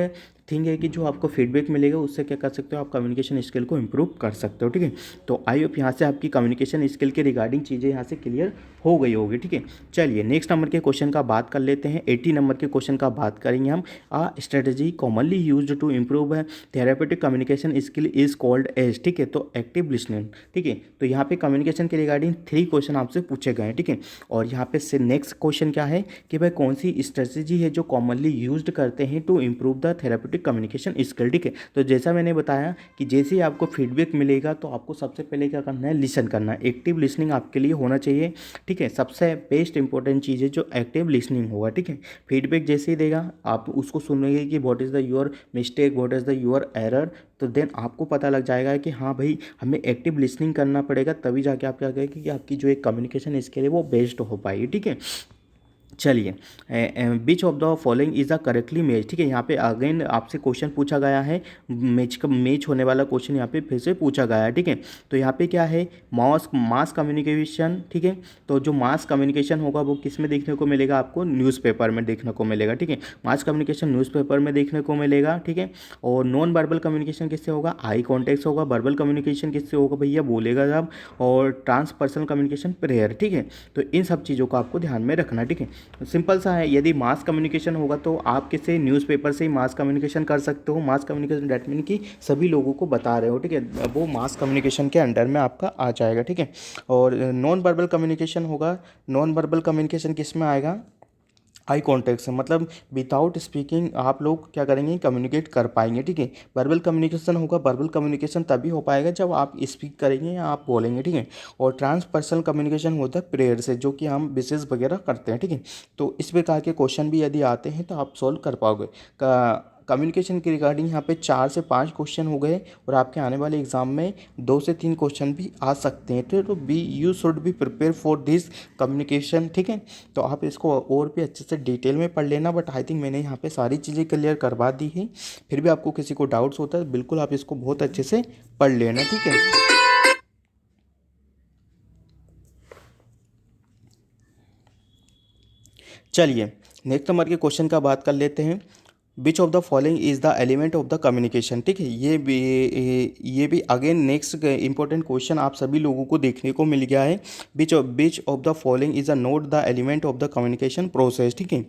थिंग है कि जो आपको फीडबैक मिलेगा उससे क्या कर सकते हो, आप कम्युनिकेशन स्किल को इम्प्रूव कर सकते हो, ठीक है। तो आई होप यहाँ से आपकी कम्युनिकेशन स्किल के रिगार्डिंग चीज़ें यहाँ से क्लियर हो गई होगी, ठीक है। चलिए नेक्स्ट नंबर के क्वेश्चन का बात कर लेते हैं। 80 नंबर के क्वेश्चन का बात करेंगे हम। A strategy commonly used to improve therapeutic communication skill is called as, ठीक है, तो एक्टिव लिसनिंग, ठीक है। तो यहाँ पे कम्युनिकेशन के रिगार्डिंग 3 क्वेश्चन आपसे पूछे गए हैं, ठीक है। और यहाँ पे से नेक्स्ट क्वेश्चन क्या है कि भाई कौन सी स्ट्रेटजी है जो कॉमनली यूज्ड करते हैं to improve the therapeutic communication skill, ठीक है। तो जैसा मैंने बताया कि जैसे ही आपको फीडबैक मिलेगा तो आपको सबसे पहले क्या करना है, लिसन करना है। एक्टिव लिसनिंग आपके लिए होना चाहिए, ठीक है। सबसे बेस्ट इंपॉर्टेंट चीज़ है जो एक्टिव लिसनिंग होगा, ठीक है। फीडबैक जैसे ही देगा आप उसको सुनेंगे कि what is the your mistake, what is the your error, तो देन आपको पता लग जाएगा कि हाँ भाई हमें एक्टिव लिसनिंग करना पड़ेगा, तभी जाके आप क्या कहेंगे कि आपकी जो एक कम्युनिकेशन स्किल है वो बेस्ट हो पाएगी, ठीक है। चलिए विच of the following is the correctly match, ठीक है। यहाँ पे अगेन आपसे क्वेश्चन पूछा गया है, मैच होने वाला क्वेश्चन यहाँ पे फिर से पूछा गया है, ठीक है। तो यहाँ पे क्या है, मास कम्युनिकेशन, ठीक है। तो जो मास कम्युनिकेशन होगा वो किस में देखने को मिलेगा, आपको न्यूज़पेपर में देखने को मिलेगा, ठीक है। मास कम्युनिकेशन न्यूज़पेपर में देखने को मिलेगा, ठीक है। और नॉन वर्बल कम्युनिकेशन किससे होगा, आई कॉन्टेक्ट होगा। वर्बल कम्युनिकेशन किससे होगा भैया, बोलेगा जब। और ट्रांसपर्सनल कम्युनिकेशन प्रेयर, ठीक है। तो इन सब चीज़ों को आपको ध्यान में रखना, ठीक है। सिंपल सा है, यदि मास कम्युनिकेशन होगा तो आप किसी न्यूज़पेपर से ही मास कम्युनिकेशन कर सकते हो। मास कम्युनिकेशन डैट मीन कि सभी लोगों को बता रहे हो, ठीक है, वो मास कम्युनिकेशन के अंडर में आपका आ जाएगा, ठीक है। और नॉन वर्बल कम्युनिकेशन होगा, नॉन वर्बल कम्युनिकेशन किस में आएगा, आई कॉन्टेक्ट से, मतलब विदाउट स्पीकिंग आप लोग क्या करेंगे, कम्युनिकेट कर पाएंगे, ठीक है। वर्बल कम्युनिकेशन होगा, वर्बल कम्युनिकेशन तभी हो पाएगा जब आप स्पीक करेंगे या आप बोलेंगे, ठीक है। और ट्रांसपर्सनल कम्युनिकेशन होता है प्रेयर से, जो कि हम विशेष वगैरह करते हैं, ठीक है। तो इस प्रकार के क्वेश्चन भी यदि आते हैं तो आप सॉल्व कर पाओगे। कम्युनिकेशन के रिगार्डिंग यहाँ पे 4 से 5 क्वेश्चन हो गए और आपके आने वाले एग्जाम में 2 से 3 क्वेश्चन भी आ सकते हैं। तो you should be prepare for this communication, ठीक है। तो आप इसको और भी अच्छे से डिटेल में पढ़ लेना, बट आई थिंक मैंने यहाँ पे सारी चीज़ें क्लियर करवा दी है। फिर भी आपको किसी को डाउट्स होता है बिल्कुल आप इसको बहुत अच्छे से पढ़ लेना, ठीक है। चलिए नेक्स्ट नंबर के क्वेश्चन का बात कर लेते हैं। Which of the following is the element of the communication, ठीक है। ये भी अगेन नेक्स्ट इंपॉर्टेंट क्वेश्चन आप सभी लोगों को देखने को मिल गया है। विच of the following is a note the element of the communication process, ठीक है।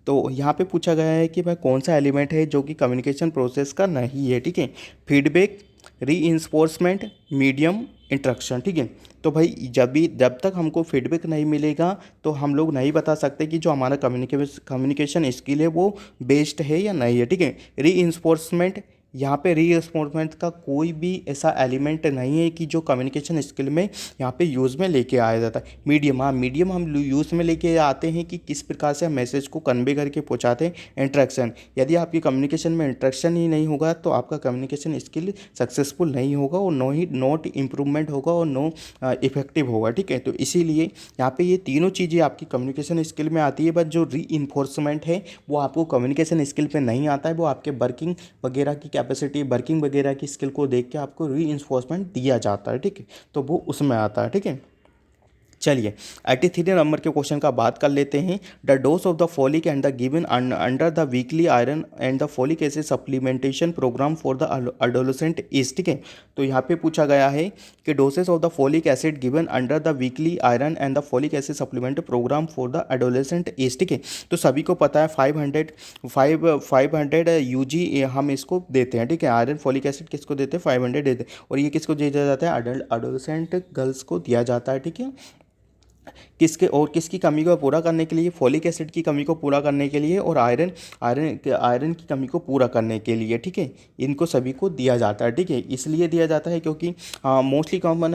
तो यहाँ पे पूछा गया है कि भाई कौन सा एलिमेंट है जो कि कम्युनिकेशन प्रोसेस का नहीं है, ठीक है। फीडबैक, रीइंफोर्समेंट, मीडियम, इंट्रक्शन, ठीक है। तो भाई जब तक हमको फीडबैक नहीं मिलेगा तो हम लोग नहीं बता सकते कि जो हमारा कम्युनिकेशन स्किल है वो बेस्ट है या नहीं है, ठीक है। रीइंफोर्समेंट यहाँ पे रीइंफोर्समेंट का कोई भी ऐसा एलिमेंट नहीं है कि जो कम्युनिकेशन स्किल में यहाँ पे यूज़ में लेके आया जाता है। मीडियम, हाँ मीडियम हम यूज़ में लेके आते हैं कि किस प्रकार से हम मैसेज को कन्वे करके पहुँचाते हैं। इंटरेक्शन, यदि आपकी कम्युनिकेशन में इंटरेक्शन ही नहीं होगा तो आपका कम्युनिकेशन स्किल सक्सेसफुल नहीं होगा और नॉट इम्प्रूवमेंट होगा और नो इफेक्टिव होगा, ठीक है। तो इसीलिए यहाँ पे ये तीनों चीज़ें आपकी कम्युनिकेशन स्किल में आती है, बट जो रीइंफोर्समेंट है वो आपको कम्युनिकेशन स्किल पे नहीं आता है, वो आपके वर्किंग वगैरह की कैपेसिटी, वर्किंग वगैरह की स्किल को देख के आपको रीइंफोर्समेंट दिया जाता है, ठीक है। तो वो उसमें आता है, ठीक है। चलिए 83 नंबर के क्वेश्चन का बात कर लेते हैं। The dose of the folic and the given under the weekly iron and the folic acid supplementation programme for the adolescent is, ठीक है। तो यहाँ पे पूछा गया है कि doses of the folic acid given under the weekly iron and the folic acid supplement programme for the adolescent age, ठीक है। तो सभी को पता है 500 यूजी हम इसको देते हैं, ठीक है। आयरन फॉलिक एसिड किसको देते हैं, 500 देते हैं। और ये किसको दिया जाता है, एडोलेसेंट गर्ल्स को दिया जाता है, ठीक है। किसकी कमी को पूरा करने के लिए, फॉलिक एसिड की कमी को पूरा करने के लिए और आयरन आयरन आयरन की कमी को पूरा करने के लिए, ठीक है। इनको सभी को दिया जाता है, ठीक है। इसलिए दिया जाता है क्योंकि मोस्टली कॉमन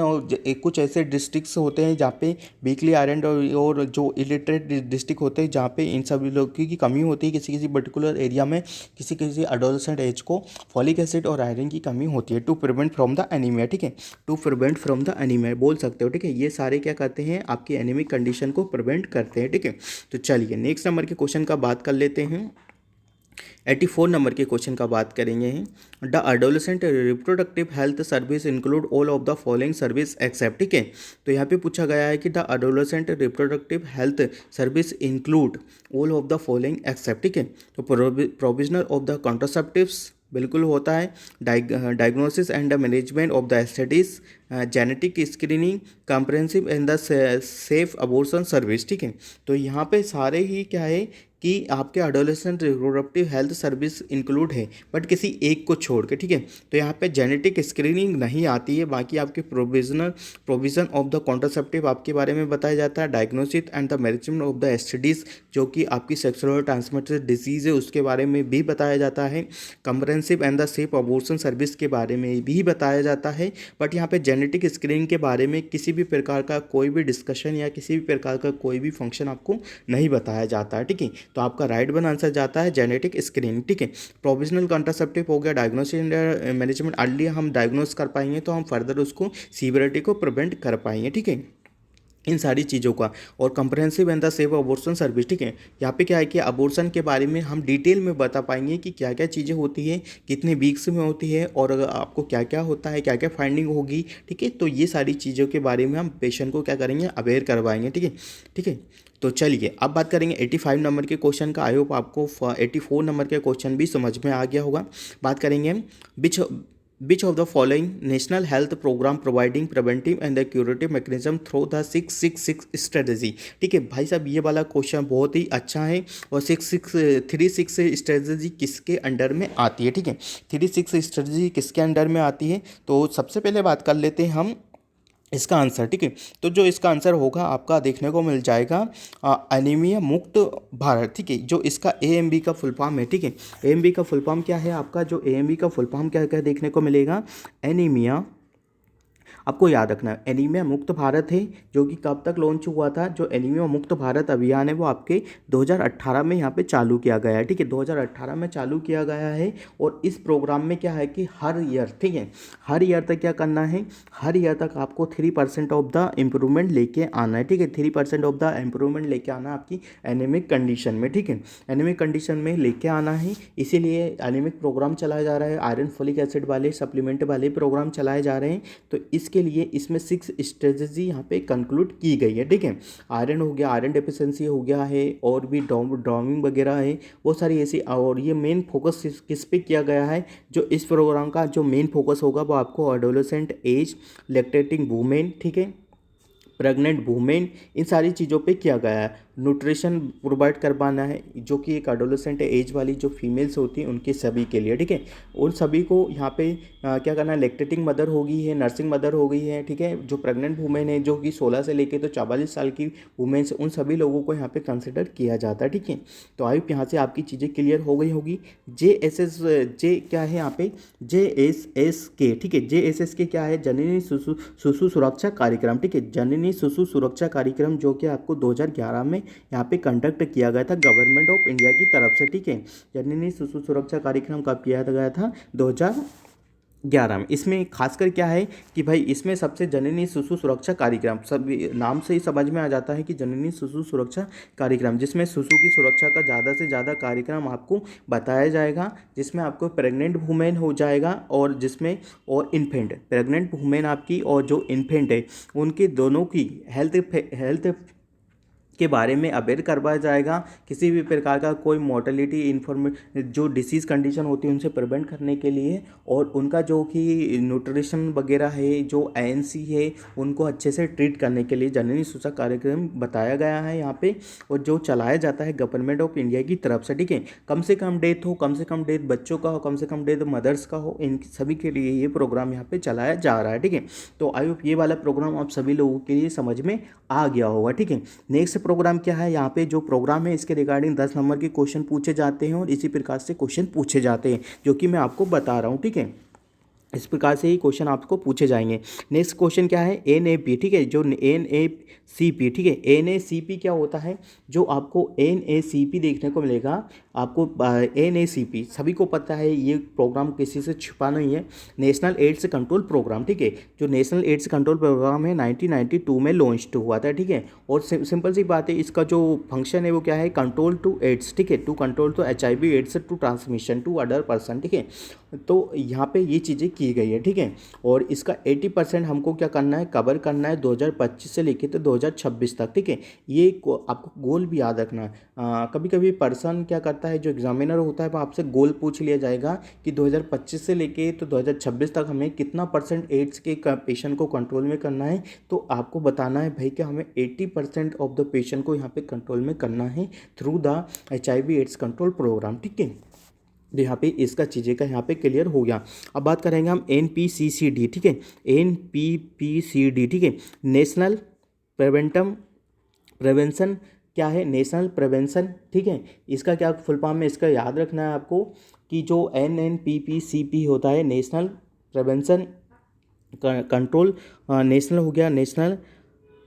कुछ ऐसे डिस्ट्रिक्ट्स होते हैं जहाँ पे वीकली आयरन और जो इलिटरेट डिस्ट्रिक्ट होते हैं जहाँ पे इन सभी लोगों की कमी होती है, किसी किसी पर्टिकुलर एरिया में किसी किसी एडोलेसेंट एज को फॉलिक एसिड और आयरन की कमी होती है, to prevent from the anaemia, ठीक है। To prevent from the anaemia बोल सकते हो, ठीक है। ये सारे क्या करते हैं, आपकी एनीमिक कंडीशन को प्रिवेंट करते हैं, ठीक है। तो चलिए नेक्स्ट नंबर के क्वेश्चन का बात कर लेते हैं। 84 नंबर के क्वेश्चन का बात करेंगे हैं। The adolescent reproductive health service include all of the following service except, ठीक है। तो यहाँ पे पूछा गया है कि the adolescent reproductive health service include all of the following except, ठीक है। तो प्रोविजनल ऑफ द कॉन्ट्रासेप्टिव्स बिल्कुल होता है, diagnosis and the management of the STDs, genetic screening, comprehensive and the safe abortion service, ठीक है। तो यहाँ पे सारे ही क्या है कि आपके adolescent reproductive health service include है, बट किसी एक को छोड़ के, ठीक है। तो यहाँ पे जेनेटिक स्क्रीनिंग नहीं आती है, बाकी आपके प्रोविज़न ऑफ द कॉन्ट्रासेप्टिव आपके बारे में बताया जाता है, diagnosis and the management of the STDs जो कि आपकी सेक्सुअल ट्रांसमिटेड डिजीज़ है उसके बारे में भी बताया जाता है, comprehensive and the safe abortion service के बारे में भी बताया जाता है। बट यहाँ पे जेनेटिक स्क्रीनिंग के बारे में किसी भी प्रकार का कोई भी डिस्कशन या किसी भी प्रकार का कोई भी फंक्शन आपको नहीं बताया जाता है, ठीक है। तो आपका राइट वन आंसर जाता है जेनेटिक स्क्रीनिंग, ठीक है। प्रोविजनल कॉन्ट्रासेप्टिव हो गया, डायग्नोसिस एंड मैनेजमेंट, अर्ली हम डायग्नोस कर पाएंगे तो हम फर्दर उसको सीवियरिटी को प्रिवेंट कर पाएंगे, ठीक है। इन सारी चीज़ों का। और comprehensive and the safe abortion service, ठीक है। यहाँ पे क्या है कि अबॉर्शन के बारे में हम डिटेल में बता पाएंगे कि क्या क्या चीज़ें होती है, कितने वीक्स में होती है और आपको क्या क्या होता है, क्या क्या फाइंडिंग होगी, ठीक है। तो ये सारी चीज़ों के बारे में हम पेशेंट को क्या करेंगे, अवेयर करवाएंगे, ठीक है, ठीक है। तो चलिए अब बात करेंगे 85 नंबर के क्वेश्चन का। आई होप आपको 84 नंबर के क्वेश्चन भी समझ में आ गया होगा। बात करेंगे हम Which of the following national health program providing preventive and the curative mechanism through the 666 strategy, ठीक है भाई साहब। ये वाला क्वेश्चन बहुत ही अच्छा है और 36 स्ट्रेटजी किसके अंडर में आती है, ठीक है। 36 स्ट्रेटजी किसके अंडर में आती है, तो सबसे पहले बात कर लेते हैं हम इसका आंसर, ठीक है। तो जो इसका आंसर होगा आपका देखने को मिल जाएगा एनीमिया मुक्त भारत, ठीक है। जो इसका AMB का फुल फॉर्म है, ठीक है। AMB का फुल फॉर्म क्या है आपका, जो AMB का फुल फॉर्म क्या क्या देखने को मिलेगा, एनीमिया, आपको याद रखना है एनीमिया मुक्त भारत है, जो कि कब तक लॉन्च हुआ था, जो एनीमिया मुक्त भारत अभियान है वो आपके 2018 में यहाँ पे चालू किया गया है, ठीक है। 2018 में चालू किया गया है और इस प्रोग्राम में क्या है कि हर ईयर, ठीक है, हर ईयर तक क्या करना है, हर ईयर तक आपको 3% ऑफ द इम्प्रूवमेंट लेके आना है, ठीक है। 3% ऑफ द इम्प्रूवमेंट लेके आना है आपकी एनीमिक कंडीशन में, ठीक है। एनीमिक कंडीशन में लेके आना है, इसीलिए एनीमिक प्रोग्राम चलाया जा रहा है, आयरन फोलिक एसिड वाले सप्लीमेंट वाले प्रोग्राम चलाए जा रहे हैं। तो इसके लिए इसमें 6 स्ट्रेटजी यहाँ पे कंक्लूड की गई है, ठीक है। आयरन हो गया, आयरन डेफिशिएंसी हो गया है, और भी ड्राइविंग वगैरह है, वो सारी ऐसी। और ये मेन फोकस किस पे किया गया है, जो इस प्रोग्राम का जो मेन फोकस होगा वो आपको एडोलेसेंट एज, लैक्टेटिंग वुमेन, ठीक है, प्रेग्नेंट वुमेन, इन सारी चीज़ों पे किया गया है। न्यूट्रिशन प्रोवाइड करवाना है, जो कि एक एडोलेसेंट एज वाली जो फीमेल्स होती हैं उनके सभी के लिए, ठीक है। उन सभी को यहाँ पे क्या करना है, लैक्टेटिंग मदर हो गई है, नर्सिंग मदर हो गई है, ठीक है, जो प्रेग्नेंट वुमेन है जो कि 16 से लेके तो 44 साल की वुमेन्स, उन सभी लोगों को यहाँ पे कंसिडर किया जाता है, ठीक है। तो आई होप यहाँ से आपकी चीज़ें क्लियर हो गई होगी। जे क्या है यहाँ पे, JSSK, ठीक है, JSSK क्या है, जननी शिशु सुरक्षा कार्यक्रम, ठीक है, जननी शिशु सुरक्षा कार्यक्रम, जो कि आपको 2011 में यहाँ पे कंडक्ट किया गया था गवर्नमेंट ऑफ इंडिया की तरफ से, ठीक है। जननी शिशु सुरक्षा कार्यक्रम कब किया गया था, 2011 में। इसमें खासकर क्या है कि भाई इसमें सबसे जननी शिशु सुरक्षा कार्यक्रम, सभी नाम से ही समझ में आ जाता है कि जननी शिशु सुरक्षा कार्यक्रम, जिसमें शिशु की सुरक्षा का ज़्यादा से ज़्यादा कार्यक्रम आपको बताया जाएगा, जिसमें आपको प्रेग्नेंट वुमेन हो जाएगा और जिसमें और इन्फेंट, प्रेग्नेंट वुमेन आपकी और जो इन्फेंट है उनके दोनों की हेल्थ के बारे में अवेयर करवाया जाएगा। किसी भी प्रकार का कोई मोर्टेलिटी जो डिसीज़ कंडीशन होती है उनसे प्रिवेंट करने के लिए, और उनका जो कि न्यूट्रिशन वगैरह है, जो ANC है, उनको अच्छे से ट्रीट करने के लिए जननी शिशु कार्यक्रम बताया गया है यहाँ पे, और जो चलाया जाता है गवर्नमेंट ऑफ इंडिया की तरफ से, ठीक है। कम से कम डेथ हो, कम से कम डेथ बच्चों का हो, कम से कम डेथ मदर्स का हो, इन सभी के लिए ये प्रोग्राम यहाँ पे चलाया जा रहा है, ठीक है। तो आई होप ये वाला प्रोग्राम आप सभी लोगों के लिए समझ में आ गया होगा, ठीक है। नेक्स्ट प्रोग्राम क्या है, यहाँ पे जो प्रोग्राम है इसके रिगार्डिंग 10 नंबर के क्वेश्चन पूछे जाते हैं और इसी प्रकार से क्वेश्चन पूछे जाते हैं, जो कि मैं आपको बता रहा हूँ, ठीक है। इस प्रकार से ही क्वेश्चन आपको पूछे जाएंगे। नेक्स्ट क्वेश्चन क्या है, NAP, ठीक है, जो NACP, ठीक है, NACP क्या होता है, जो आपको NACP देखने को मिलेगा आपको, NACP सभी को पता है, ये प्रोग्राम किसी से छुपा नहीं है, नेशनल एड्स कंट्रोल प्रोग्राम, ठीक है। जो नेशनल एड्स कंट्रोल प्रोग्राम है 1992 में लॉन्च हुआ था, ठीक है। और सिंपल सी बात है, इसका जो फंक्शन है वो क्या है, कंट्रोल टू एड्स, ठीक है, to control to HIV AIDS to transmission to other person, ठीक है। तो यहाँ पे ये चीज़ें की गई है, ठीक है। और इसका 80% हमको क्या करना है, कवर करना है 2025 से लेके तो 2026 तक, ठीक है। ये आपको गोल भी याद रखना है। कभी कभी पर्सन क्या करता है, जो एग्जामिनर होता है वो आपसे गोल पूछ लिया जाएगा कि 2025 से लेके तो 2026 तक हमें कितना % एड्स के पेशेंट को कंट्रोल में करना है। तो आपको बताना है भाई कि हमें 80% ऑफ द पेशेंट को यहाँ पे कंट्रोल में करना है through the HIV AIDS control programme, ठीक है। तो यहाँ पे इसका चीज़ें का यहाँ पे क्लियर हो गया। अब बात करेंगे हम NPCCD, ठीक है, NPPCD, ठीक है, नेशनल प्रिवेंशन क्या है, नेशनल प्रिवेंशन, ठीक है। इसका क्या फुल फॉर्म है, इसका याद रखना है आपको कि जो NNPPCP होता है, नेशनल प्रिवेंशन कंट्रोल, नेशनल हो गया national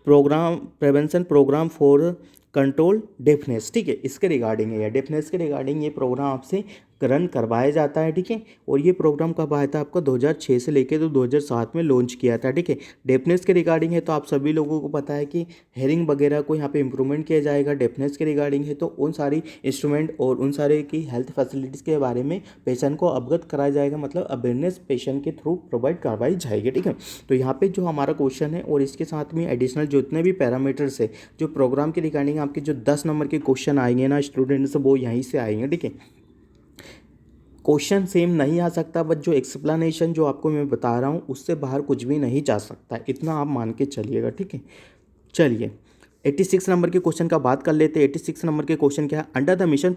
programme prevention programme for control deafness, ठीक है। इसके रिगार्डिंग है, डेफनेस के रिगार्डिंग ये प्रोग्राम आपसे रन करवाया जाता है, ठीक है। और ये प्रोग्राम कब आया था आपका, 2006 से लेके तो 2007 में लॉन्च किया था, ठीक है। डेफनेस के रिगार्डिंग है तो आप सभी लोगों को पता है कि हेयरिंग वगैरह को यहाँ पे इम्प्रूवमेंट किया जाएगा। डेफनेस के रिगार्डिंग है तो उन सारी इंस्ट्रूमेंट और उन सारे की हेल्थ फैसिलिटीज़ के बारे में पेशेंट को अवगत कराया जाएगा, मतलब अवेयरनेस पेशेंट के थ्रू प्रोवाइड करवाई जाएगी, ठीक है। तो यहाँ पे जो हमारा क्वेश्चन है और इसके साथ में एडिशनल जितने भी पैरामीटर्स है जो प्रोग्राम के रिगार्डिंग आपके जो 10 नंबर के क्वेश्चन आएंगे ना स्टूडेंट्स, वो यहीं से आएंगे, ठीक है। क्वेश्चन सेम नहीं आ सकता, बट जो एक्सप्लेनेशन जो आपको मैं बता रहा हूँ उससे बाहर कुछ भी नहीं जा सकता, इतना आप मान के चलिएगा, ठीक है। चलिए 86 नंबर के क्वेश्चन का बात कर लेते हैं। 86 नंबर के क्वेश्चन क्या है, under the mission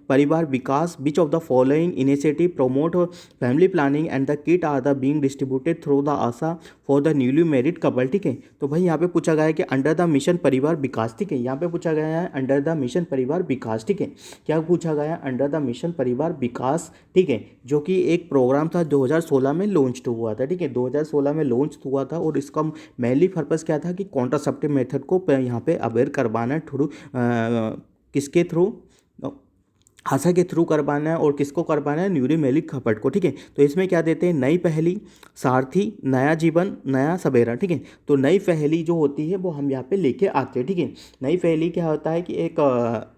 Parivar Vikas which of the following initiative promote family planning and the kit are the being distributed through the ASHA for the newly married couple, ठीक है। तो भाई यहाँ पे पूछा गया है कि अंडर द मिशन परिवार विकास, ठीक है, यहाँ पे पूछा गया है अंडर द मिशन परिवार विकास, ठीक है। क्या पूछा गया है, अंडर द मिशन परिवार विकास, ठीक है, जो कि एक प्रोग्राम था 2016 में लॉन्च हुआ था, ठीक है, 2016 में लॉन्च हुआ था। और इसका मेनली पर्पज़ क्या था कि कॉन्ट्रासेप्टिव मेथड को यहाँ पे अवेयर करवाना है थ्रू किसके थ्रू, आशा के थ्रू करवाना है, और किसको करवाना है, न्यूली मैरिड कपल को, ठीक है। तो इसमें क्या देते हैं, नई पहली, सारथी, नया जीवन, नया सवेरा, ठीक है। तो नई पहली जो होती है वो हम यहाँ पे लेके आते हैं, ठीक है। नई पहली क्या होता है कि एक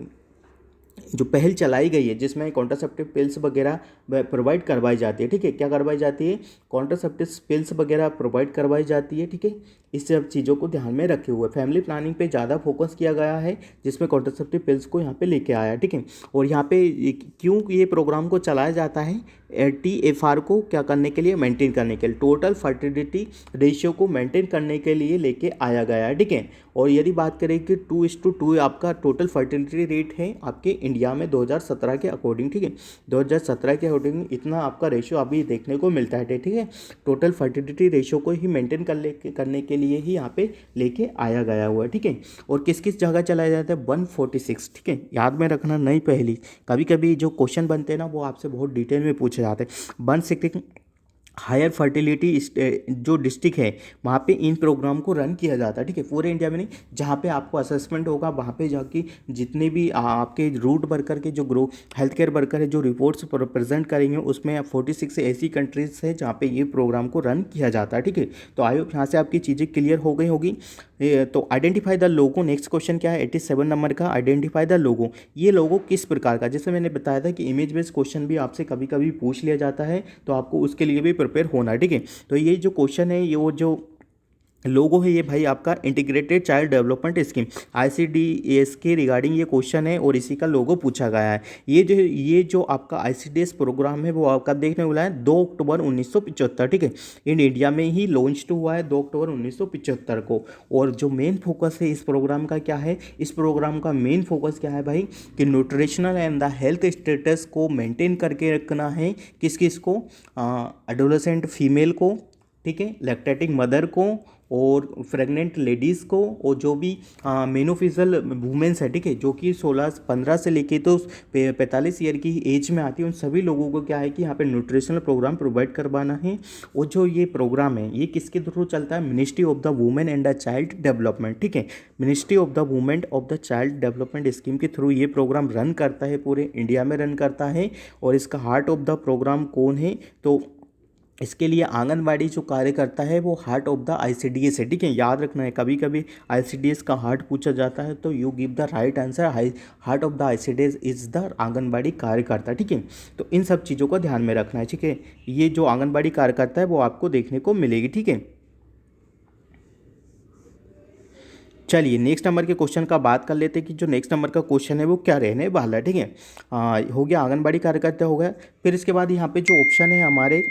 जो पहल चलाई गई है जिसमें कॉन्ट्रासेप्टिव पिल्स वगैरह प्रोवाइड करवाई जाती है, ठीक है। क्या करवाई जाती है, कॉन्ट्रासेप्टिव पिल्स वगैरह प्रोवाइड करवाई जाती है, ठीक है। इस सब चीज़ों को ध्यान में रखे हुए फैमिली प्लानिंग पे ज़्यादा फोकस किया गया है, जिसमें कॉन्ट्रासेप्टिव पिल्स को यहाँ पे लेके आया, ठीक है। और यहाँ पे क्यों ये प्रोग्राम को चलाया जाता है, TFR को क्या करने के लिए, मेंटेन करने के लिए, टोटल फर्टिलिटी रेशियो को मेंटेन करने के लिए लेके आया गया है, ठीक है। और यदि बात करें कि 2:2 आपका टोटल फर्टिलिटी रेट है आपके इंडिया में 2017 के अकॉर्डिंग, ठीक है। 2017 के अकॉर्डिंग इतना आपका रेशियो अभी देखने को मिलता है, ठीक है। टोटल फर्टिलिटी रेशियो को ही मेंटेन करने के लिए ही यहाँ पे लेके आया गया हुआ है, ठीक है। और किस किस जगह चलाया जाता है, 146, ठीक है। याद में रखना नहीं, पहली कभी कभी जो क्वेश्चन बनते हैं ना वो आपसे बहुत डिटेल में पूछे जाते हैं। 160 हायर फर्टिलिटी जो डिस्ट्रिक्ट है वहाँ पे इन प्रोग्राम को रन किया जाता है, ठीक है। पूरे इंडिया में नहीं, जहाँ पे आपको असेसमेंट होगा वहाँ पे जाके जितने भी आपके रूट वर्कर के जो हेल्थ केयर वर्कर है जो रिपोर्ट्स प्रेजेंट करेंगे उसमें 46 ऐसी कंट्रीज है जहाँ पे ये प्रोग्राम को रन किया जाता है, ठीक है। तो आई होप यहाँ से आपकी चीज़ें क्लियर हो गई होगी। तो identify the logo, next question क्या है 87 नंबर का, आइडेंटिफाई द लोगो। ये लोगो किस प्रकार का, जैसे मैंने बताया था कि इमेज बेस्ड क्वेश्चन भी आपसे कभी कभी पूछ लिया जाता है, तो आपको उसके लिए भी प्रिपेयर होना है, ठीक है। तो ये जो क्वेश्चन है ये वो जो लोगो है ये भाई आपका integrated child development scheme ICDS के रिगार्डिंग ये क्वेश्चन है और इसी का लोगो पूछा गया है। ये जो आपका ICDS प्रोग्राम है वो आपका देखने को मिला है 2 अक्टूबर 1975, ठीक है। इन इंडिया में ही लॉन्च हुआ है 2 अक्टूबर 1975 को। और जो मेन फोकस है इस प्रोग्राम का क्या है, इस प्रोग्राम का मेन फोकस क्या है भाई, कि nutritional and the health status को मेंटेन करके रखना है, किस किस को, एडोलेसेंट फीमेल को, ठीक है, लैक्टेटिंग मदर को और प्रेग्नेंट लेडीज़ को, और जो भी मेनोफिजल वुमेन्स है, ठीक है, जो कि 15 से लेके तो 45 ईयर की एज में आती है, उन सभी लोगों को क्या है कि यहाँ पे न्यूट्रिशनल प्रोग्राम प्रोवाइड करवाना है। और जो ये प्रोग्राम है ये किसके थ्रू चलता है, ministry of the women and the child development, ठीक है। Ministry of the women of the child development scheme के थ्रू ये प्रोग्राम रन करता है, पूरे इंडिया में रन करता है। और इसका हार्ट ऑफ द प्रोग्राम कौन है, तो इसके लिए आंगनवाड़ी जो कार्य करता है वो हार्ट ऑफ द ICDS है, ठीक है। याद रखना है, कभी कभी ICDS का हार्ट पूछा जाता है तो you give the right answer, heart of the ICDS is the anganwadi कार्यकर्ता, ठीक है। तो इन सब चीज़ों को ध्यान में रखना है, ठीक है। ये जो आंगनवाड़ी कार्यकर्ता है वो आपको देखने को मिलेगी, ठीक है। चलिए नेक्स्ट नंबर के क्वेश्चन का बात कर लेते हैं कि जो नेक्स्ट नंबर का क्वेश्चन है वो क्या रहने वाला है, ठीक है। हो गया आंगनबाड़ी कार्यकर्ता हो गया। फिर इसके बाद यहाँ पे जो ऑप्शन है हमारे,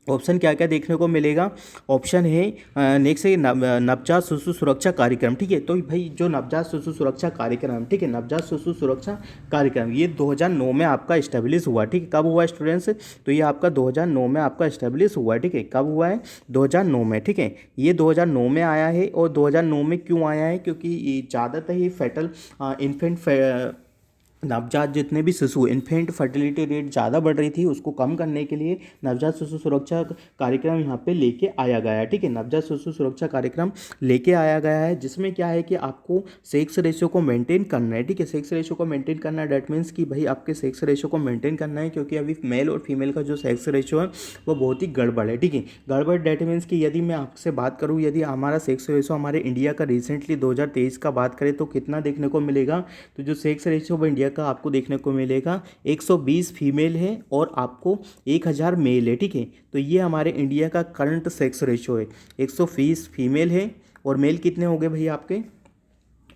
ऑप्शन क्या क्या देखने को मिलेगा, ऑप्शन है नेक्स्ट है नवजात शिशु सुरक्षा कार्यक्रम, ठीक है। तो भाई जो नवजात शिशु सुरक्षा कार्यक्रम, ठीक है, नवजात शिशु सुरक्षा कार्यक्रम ये 2009 में आपका इस्टेब्लिश हुआ, ठीक है। कब हुआ स्टूडेंट्स, तो ये आपका 2009 में आपका इस्टेब्लिश हुआ है, ठीक है। कब हुआ है, 2009 में, ठीक है। ये 2009 में आया है। और 2009 में क्यों आया है, क्योंकि ये ज़्यादातर ये फेटल इन्फेंट नवजात जितने भी शिशु इन्फेंट फर्टिलिटी रेट ज़्यादा बढ़ रही थी उसको कम करने के लिए नवजात शिशु सुरक्षा कार्यक्रम यहाँ पे लेके आया गया है, ठीक है। नवजात शिशु सुरक्षा कार्यक्रम लेके आया गया है जिसमें क्या है कि आपको सेक्स रेशियो को मेंटेन करना है, ठीक है। सेक्स रेशियो को मेंटेन करना है, डैट मीन्स कि भाई आपके सेक्स रेशियो को मेंटेन करना है, क्योंकि अभी मेल और फीमेल का जो सेक्स रेशियो है वो बहुत ही गड़बड़ है, ठीक है। गड़बड़ डैट मीन्स कि यदि मैं आपसे बात करूँ, यदि हमारा सेक्स रेशियो हमारे इंडिया का रिसेंटली 2023 का बात करें तो कितना देखने को मिलेगा, तो जो सेक्स रेशियो वो इंडिया का आपको देखने को मिलेगा 120 फीमेल है और आपको 1000 मेल है, ठीक है। तो ये हमारे इंडिया का करंट सेक्स रेशियो है, 120 फीमेल है और मेल कितने हो गए भैया आपके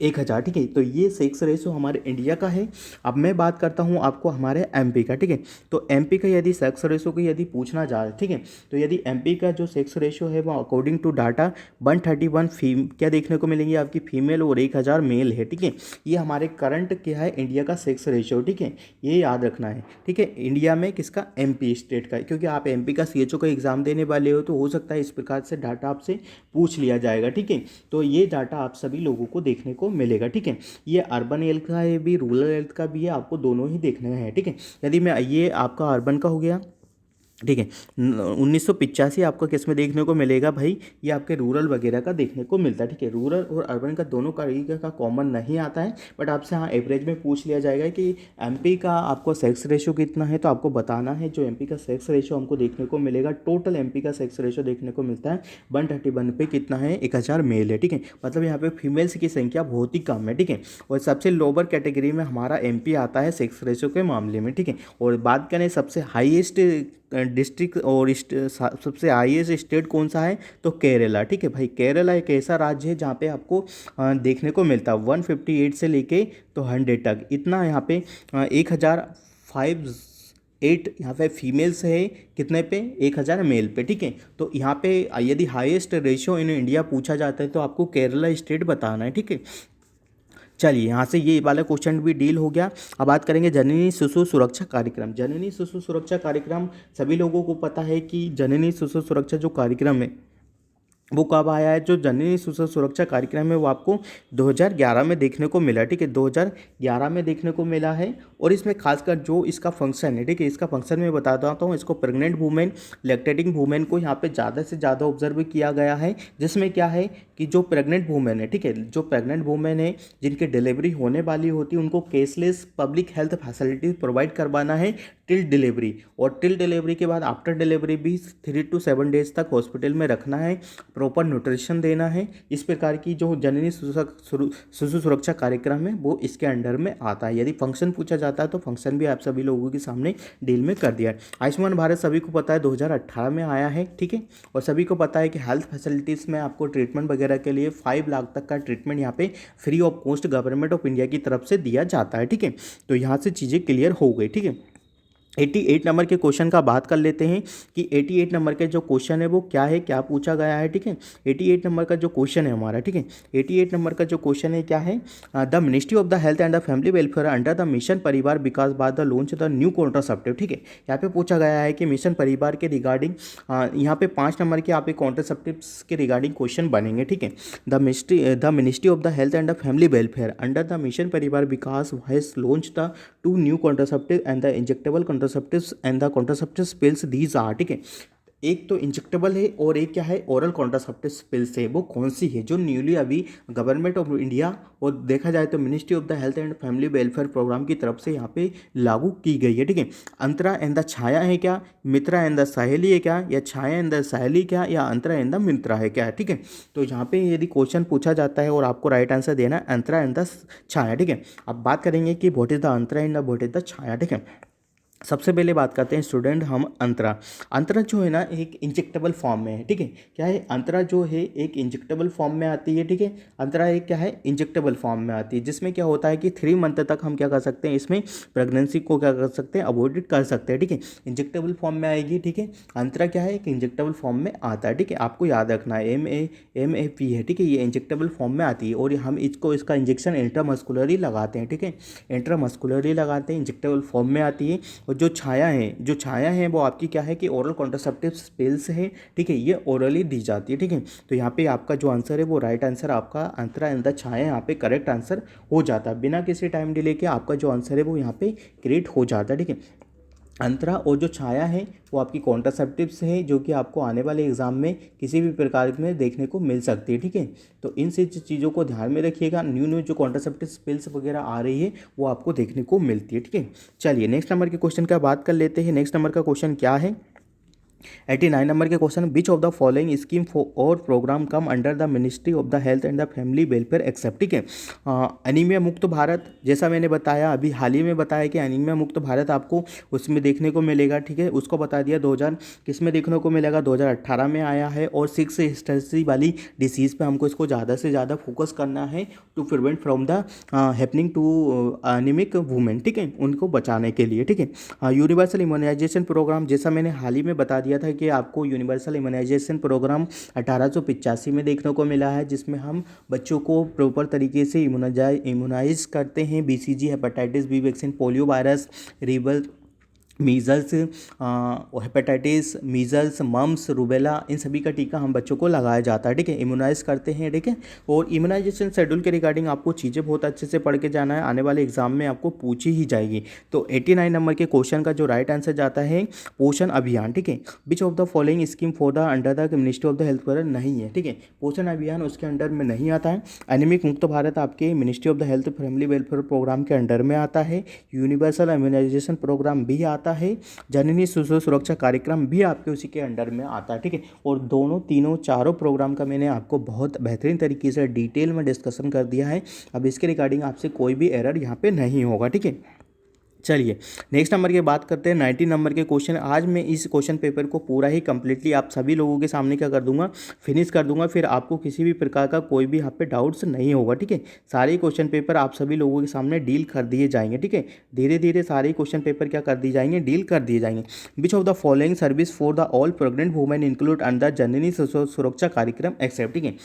1000, ठीक है। तो ये सेक्स रेशियो हमारे इंडिया का है। अब मैं बात करता हूँ आपको हमारे MP का, ठीक है। तो MP का यदि सेक्स रेशियो को यदि पूछना जाए, ठीक है, तो यदि MP का जो सेक्स रेशियो है वो अकॉर्डिंग टू डाटा 131 क्या देखने को मिलेंगी आपकी फीमेल और 1000 मेल है, ठीक है। ये हमारे करंट क्या है इंडिया का सेक्स रेशियो, ठीक है। ये याद रखना है, ठीक है। इंडिया में किसका, MP स्टेट का, क्योंकि आप MP का CHO का एग्जाम देने वाले हो तो हो सकता है इस प्रकार से डाटा आपसे पूछ लिया जाएगा, ठीक है। तो ये डाटा आप सभी लोगों को देखने को मिलेगा, ठीक है। ये अर्बन हेल्थ का है भी, रूरल हेल्थ का भी है, आपको दोनों ही देखने हैं, ठीक है। यदि मैं ये आपका अर्बन का हो गया, ठीक है। 1985 आपको किस में देखने को मिलेगा भाई, ये आपके रूरल वगैरह का देखने को मिलता है, ठीक है। रूरल और अर्बन का दोनों का कॉमन नहीं आता है, बट आपसे हाँ एवरेज में पूछ लिया जाएगा कि MP का आपको सेक्स रेशियो कितना है, तो आपको बताना है जो MP का सेक्स रेशियो हमको देखने को मिलेगा, टोटल MP का सेक्स रेशियो देखने को मिलता है 131 पे कितना है, 1000 मेल है, ठीक है। मतलब यहाँ पे फीमेल्स की संख्या बहुत ही कम है, ठीक है। और सबसे लोअर कैटेगरी में हमारा MP आता है सेक्स रेशियो के मामले में, ठीक है। और बात करें सबसे हाईएस्ट डिस्ट्रिक्ट और सबसे हाईएस्ट स्टेट कौन सा है, तो केरला, ठीक है भाई। केरला एक ऐसा राज्य है जहाँ पे आपको देखने को मिलता है 158 से लेके तो 100 तक, इतना यहाँ पे 1005 8 यहाँ पे फीमेल्स है, कितने पे 1000 मेल पे, ठीक है। तो यहाँ पे यदि हाईएस्ट रेशियो इन इंडिया पूछा जाता है तो आपको केरला स्टेट बताना है, ठीक है। चलिए यहाँ से ये वाला क्वेश्चन भी डील हो गया। अब बात करेंगे जननी शिशु सुरक्षा कार्यक्रम। जननी शिशु सुरक्षा कार्यक्रम, सभी लोगों को पता है कि जननी शिशु सुरक्षा जो कार्यक्रम है वो कब आया है। जो जननी शिशु सुरक्षा कार्यक्रम है वो आपको 2011 में देखने को मिला, ठीक है, 2011 में देखने को मिला है। और इसमें खासकर जो इसका फंक्शन है, ठीक है, इसका फंक्शन मैं बता देता हूँ। इसको प्रेग्नेंट वुमेन, लैक्टेटिंग वुमेन को यहाँ पे ज़्यादा से ज़्यादा ऑब्जर्व किया गया है, जिसमें क्या है कि जो प्रेग्नेंट वुमेन है, ठीक है, जो प्रेग्नेंट वुमेन है जिनकी डिलीवरी होने वाली होती है उनको caseless public health facilities provide करवाना है टिल डिलीवरी। और टिल डिलीवरी के बाद आफ्टर डिलीवरी भी 3 to 7 डेज तक हॉस्पिटल में रखना है, प्रॉपर न्यूट्रिशन देना है। इस प्रकार की जो जननी शिशु सुरक्षा कार्यक्रम है वो इसके अंडर में आता है। यदि फंक्शन पूछा जाता है तो फंक्शन भी आप सभी लोगों के सामने डील में कर दिया है। आयुष्मान भारत सभी को पता है 2018 में आया है, ठीक है। और सभी को पता है कि हेल्थ फैसिलिटीज़ में आपको ट्रीटमेंट वगैरह के लिए 5 लाख तक का ट्रीटमेंट यहाँ पे free of cost government of India की तरफ से दिया जाता है, ठीक है। तो यहाँ से चीज़ें क्लियर हो गई, ठीक है। 88 नंबर के क्वेश्चन का बात कर लेते हैं कि 88 नंबर के जो क्वेश्चन है वो क्या है, क्या पूछा गया है, ठीक है। 88 नंबर का जो क्वेश्चन है हमारा, ठीक है, 88 नंबर का जो क्वेश्चन है क्या है, the ministry of the health and the family welfare under the mission Parivar विकास बाद the launch the new contraceptive, ठीक है। यहाँ पे पूछा गया है कि मिशन परिवार के रिगार्डिंग यहाँ पे 5 नंबर के यहाँ पे कॉन्ट्रासेप्टिव्स के रिगार्डिंग क्वेश्चन बनेंगे, ठीक है। The ministry of the health and the family welfare under the mission Parivar Vikas has launch the 2 new contraceptive and the injectable contraceptives and the contraceptive pills these are, ठीक है। एक तो इंजेक्टेबल है और एक क्या है ओरल कॉन्ट्रासेप्टिव पिल्स है। वो कौन सी है जो न्यूली अभी गवर्नमेंट ऑफ इंडिया और देखा जाए तो ministry of the health and family welfare programme की तरफ से यहाँ पे लागू की गई है, ठीक है। अंतरा एंड द छाया है क्या, मित्रा एंड द साहेली है क्या, या छाया एंड द साहेली क्या, या अंतरा एंड द मित्रा है क्या, ठीक है। तो यहाँ पे यदि क्वेश्चन पूछा जाता है और आपको राइट आंसर देना है अंतरा एंड द छाया, ठीक है। अब बात करेंगे कि what is the Antara and what is the Chhaya, ठीक है। सबसे पहले बात करते हैं स्टूडेंट हम अंतरा। अंतरा जो है ना एक इंजेक्टेबल फॉर्म में है, ठीक है। क्या है अंतरा जो है एक इंजेक्टेबल फॉर्म में आती है, ठीक है। अंतरा एक क्या है इंजेक्टेबल फॉर्म में आती है, जिसमें क्या होता है कि 3 मंथ तक हम क्या कर सकते हैं, इसमें प्रेगनेंसी को क्या कर सकते हैं, अवॉइड कर सकते हैं, ठीक है। इंजेक्टेबल फॉर्म में आएगी, ठीक है। अंतरा क्या है एक इंजेक्टेबल फॉर्म में आता है, ठीक है। आपको याद रखना है MAP है, ठीक है। ये इंजेक्टेबल फॉर्म में आती है और हम इसका इंजेक्शन इंट्रामस्कुलरली लगाते हैं, ठीक है। इंट्रामस्कुलरली लगाते हैं, इंजेक्टेबल फॉर्म में आती है। और जो छाया है वो आपकी क्या है कि ओरल कॉन्ट्रासेप्टिव पिल्स है, ठीक है। ये ओरली दी जाती है, ठीक है। तो यहाँ पे आपका जो आंसर है वो राइट आंसर आपका अंतरा एंड द छाया यहाँ पे करेक्ट आंसर हो जाता है। बिना किसी टाइम डिले के आपका जो आंसर है वो यहाँ पे क्रिएट हो जाता है, ठीक है। अंतरा और जो छाया है वो आपकी कॉन्ट्रासेप्टिव्स है जो कि आपको आने वाले एग्जाम में किसी भी प्रकार में देखने को मिल सकती है, ठीक है। तो इन सब चीज़ों को ध्यान में रखिएगा। न्यू जो कॉन्ट्रासेप्टिव पिल्स वगैरह आ रही है वो आपको देखने को मिलती है, ठीक है। चलिए नेक्स्ट नंबर के क्वेश्चन का बात कर लेते हैं। नेक्स्ट नंबर का क्वेश्चन क्या है, 89 नंबर के question, which of the following scheme और programme come under the ministry of the health and the family welfare except, ठीक है। एनीमिया मुक्त भारत, जैसा मैंने बताया अभी हाल ही में बताया कि एनीमिया मुक्त भारत आपको उसमें देखने को मिलेगा, ठीक है। उसको बता दिया 2000 किस में देखने को मिलेगा, 2018 में आया है। और 6 हिस्टेरिसी वाली डिसीज़ पे हमको इसको ज़्यादा से ज़्यादा फोकस करना है to prevent from the happening to anaemic women, ठीक है, उनको बचाने के लिए, ठीक है। यूनिवर्सल इम्यूनाइजेशन प्रोग्राम, जैसा मैंने हाल ही में बता दिया था कि आपको यूनिवर्सल इम्यूनाइजेशन प्रोग्राम 1885 में देखने को मिला है, जिसमें हम बच्चों को प्रॉपर तरीके से इम्यूनाइज करते हैं। BCG, hepatitis B vaccine, polio virus, रीबल, measles, hepatitis, measles, mumps, rubella, इन सभी का टीका हम बच्चों को लगाया जाता है, ठीक है। इम्यूनाइज करते हैं, ठीक है। और इम्यूनाइजेशन शेड्यूल के रिगार्डिंग आपको चीज़ें बहुत अच्छे से पढ़ के जाना है, आने वाले एग्जाम में आपको पूछी ही जाएगी। तो 89 नंबर के क्वेश्चन का जो राइट आंसर जाता है पोषण अभियान, ठीक है। विच of the following scheme for the under the ministry of the health पर नहीं है, ठीक है। पोषण अभियान उसके अंडर में नहीं आता है। एनीमिक मुक्त भारत आपके ministry of the health family welfare programme के अंडर में आता है। यूनिवर्सल इम्यूनाइजेशन प्रोग्राम भी आता है। जननी शिशु सुरक्षा कार्यक्रम भी आपके उसी के अंडर में आता है, ठीक है। और तीनों चारों प्रोग्राम का मैंने आपको बहुत बेहतरीन तरीके से डिटेल में डिस्कशन कर दिया है। अब इसके रिगार्डिंग आपसे कोई भी एरर यहाँ पे नहीं होगा, ठीक है। चलिए नेक्स्ट नंबर की बात करते हैं 90 नंबर के क्वेश्चन। आज मैं इस क्वेश्चन पेपर को पूरा ही कंप्लीटली आप सभी लोगों के सामने क्या कर दूंगा, फिनिश कर दूंगा। फिर आपको किसी भी प्रकार का कोई भी यहाँ पे डाउट्स नहीं होगा, ठीक है। सारे क्वेश्चन पेपर आप सभी लोगों के सामने डील कर दिए जाएंगे, ठीक है। धीरे धीरे सारे क्वेश्चन पेपर क्या कर दिए जाएंगे, डील कर दिए जाएंगे। Which of the following service for the all pregnant women include under Janani Suraksha Karyakram accept, ठीक है।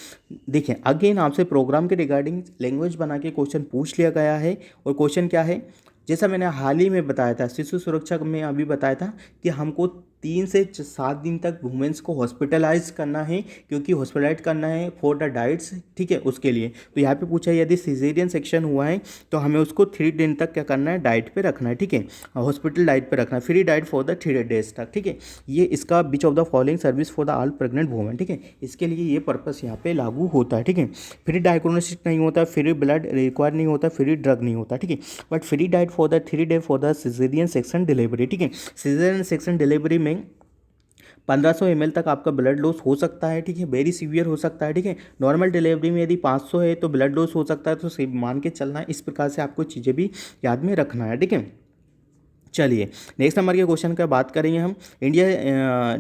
देखिए अगेन आपसे प्रोग्राम के रिगार्डिंग लैंग्वेज बना के क्वेश्चन पूछ लिया गया है। और क्वेश्चन क्या है, जैसा मैंने हाल ही में बताया था, शिशु सुरक्षा में अभी बताया था कि हमको 3 से 7 दिन तक वुमेन्स को हॉस्पिटलाइज करना है, क्योंकि हॉस्पिटलाइज करना है फॉर द डाइट्स, ठीक है, उसके लिए। तो यहाँ पे पूछा है यदि सिजेरियन सेक्शन हुआ है तो हमें उसको 3 दिन तक क्या करना है, डाइट पे रखना है, ठीक है, हॉस्पिटल डाइट पे रखना है, free diet for the 3 days तक, ठीक है। ये इसका विच of the following service for the all pregnant women, ठीक है, इसके लिए ये पर्पस यहाँ पे लागू होता है, ठीक है। फ्री डायग्नोस्टिक नहीं होता, फ्री ब्लड रिक्वायर नहीं होता, फ्री ड्रग नहीं होता, ठीक है, but free diet for the 3 day for the caesarean section delivery, ठीक है। सिजेरियन सेक्शन डिलीवरी में 1500 ml तक आपका ब्लड लॉस हो सकता है, ठीक है, वेरी सीवियर हो सकता है, ठीक है। नॉर्मल डिलीवरी में यदि 500 है तो ब्लड लॉस हो सकता है, तो मान के चलना है। इस प्रकार से आपको चीज़ें भी याद में रखना है, ठीक है। चलिए नेक्स्ट नंबर के क्वेश्चन का बात करेंगे हम। इंडिया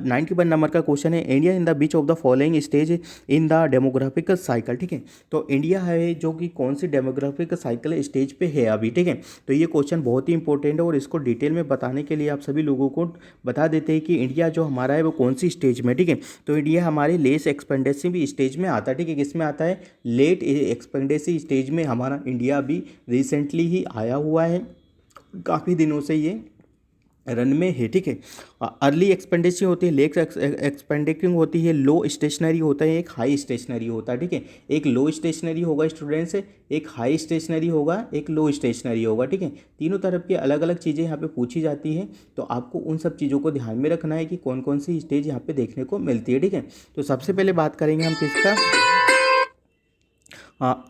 91 नंबर का क्वेश्चन है, India in the beach of the following stage in the demographic cycle, ठीक है। तो इंडिया है जो कि कौन सी डेमोग्राफिक साइकिल स्टेज पे है अभी, ठीक है। तो ये क्वेश्चन बहुत ही इंपॉर्टेंट है और इसको डिटेल में बताने के लिए आप सभी लोगों को बता देते हैं कि इंडिया जो हमारा है वो कौन सी स्टेज में, ठीक है। तो इंडिया हमारे लेस एक्सपेंडेंसी स्टेज में आता है, ठीक है। किसमें आता है, लेट एक्सपेंडेंसी स्टेज में हमारा इंडिया अभी रिसेंटली ही आया हुआ है, काफ़ी दिनों से ये रन में है, ठीक है। अर्ली एक्सपेंडिचर होती है, लेट एक्सपेंडिंग होती है, लो स्टेशनरी होता है, एक हाई स्टेशनरी होता है, ठीक है। एक लो स्टेशनरी होगा स्टूडेंट्स, एक हाई स्टेशनरी होगा, एक लो स्टेशनरी होगा, ठीक है। तीनों तरफ की अलग अलग चीज़ें यहाँ पे पूछी जाती है, तो आपको उन सब चीज़ों को ध्यान में रखना है कि कौन कौन सी स्टेज यहाँ पे देखने को मिलती है, ठीक है। तो सबसे पहले बात करेंगे हम किसका,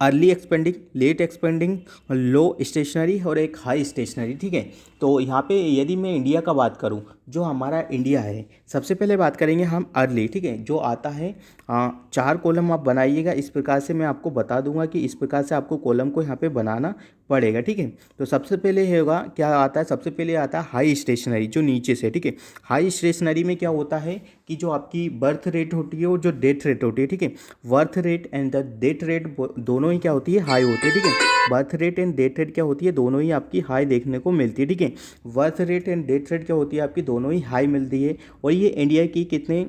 अर्ली एक्सपेंडिंग, लेट एक्सपेंडिंग, लो स्टेशनरी और एक हाई स्टेशनरी, ठीक है। तो यहाँ पे यदि मैं इंडिया का बात करूँ, जो हमारा इंडिया है, सबसे पहले बात करेंगे हम अर्ली, ठीक है, जो आता है 4 कॉलम आप बनाइएगा। इस प्रकार से मैं आपको बता दूंगा कि इस प्रकार से आपको कॉलम को यहाँ पे बनाना पड़ेगा, ठीक है। तो सबसे पहले होगा क्या आता है, सबसे पहले आता है हाई स्टेशनरी, जो नीचे से, ठीक है। हाई स्टेशनरी में क्या होता है कि जो आपकी बर्थ रेट होती है और जो डेथ रेट होती है, ठीक है, birth rate and the death rate दोनों ही क्या होती है, हाई होती है, ठीक है। Birth rate and death rate क्या होती है, दोनों ही आपकी हाई देखने को मिलती है, ठीक है। Birth rate and death rate क्या होती है, आपकी दोनों ही हाई मिलती है। और ये इंडिया की कितने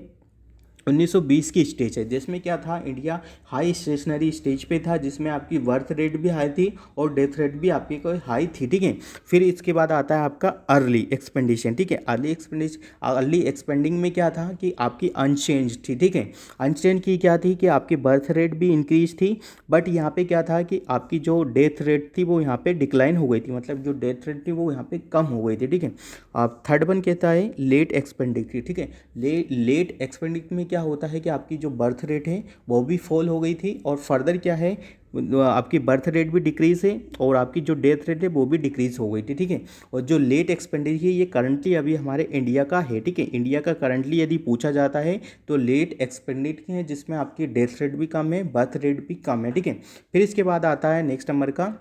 1920 की स्टेज है, जिसमें क्या था, इंडिया हाई स्टेशनरी स्टेज पे था, जिसमें आपकी बर्थ रेट भी हाई थी और डेथ रेट भी आपकी कोई हाई थी, ठीक है। फिर इसके बाद आता है आपका अर्ली एक्सपेंडिशन, ठीक है। अर्ली एक्सपेंडिंग में क्या था कि आपकी अनचेंज थी, ठीक है। अनचेंज की क्या थी कि आपकी बर्थ रेट भी इंक्रीज थी, बट यहाँ पे क्या था कि आपकी जो डेथ रेट थी वो यहाँ पे डिक्लाइन हो गई थी, मतलब जो डेथ रेट थी वो यहाँ पे कम हो गई थी, ठीक है। अब थर्ड वन कहता है लेट एक्सपेंडिंग, ठीक है। लेट एक्सपेंडिंग में क्या होता है कि आपकी जो बर्थ रेट है वो भी फॉल हो गई थी, और फर्दर क्या है, आपकी बर्थ रेट भी डिक्रीज है और आपकी जो डेथ रेट है वो भी डिक्रीज हो गई थी, ठीक है। और जो लेट एक्सपेंडिचर है ये करंटली अभी हमारे इंडिया का है, ठीक है। इंडिया का करंटली यदि पूछा जाता है तो लेट एक्सपेंडिचर है, जिसमें आपकी डेथ रेट भी कम है, बर्थ रेट भी कम है, ठीक है। फिर इसके बाद आता है नेक्स्ट नंबर का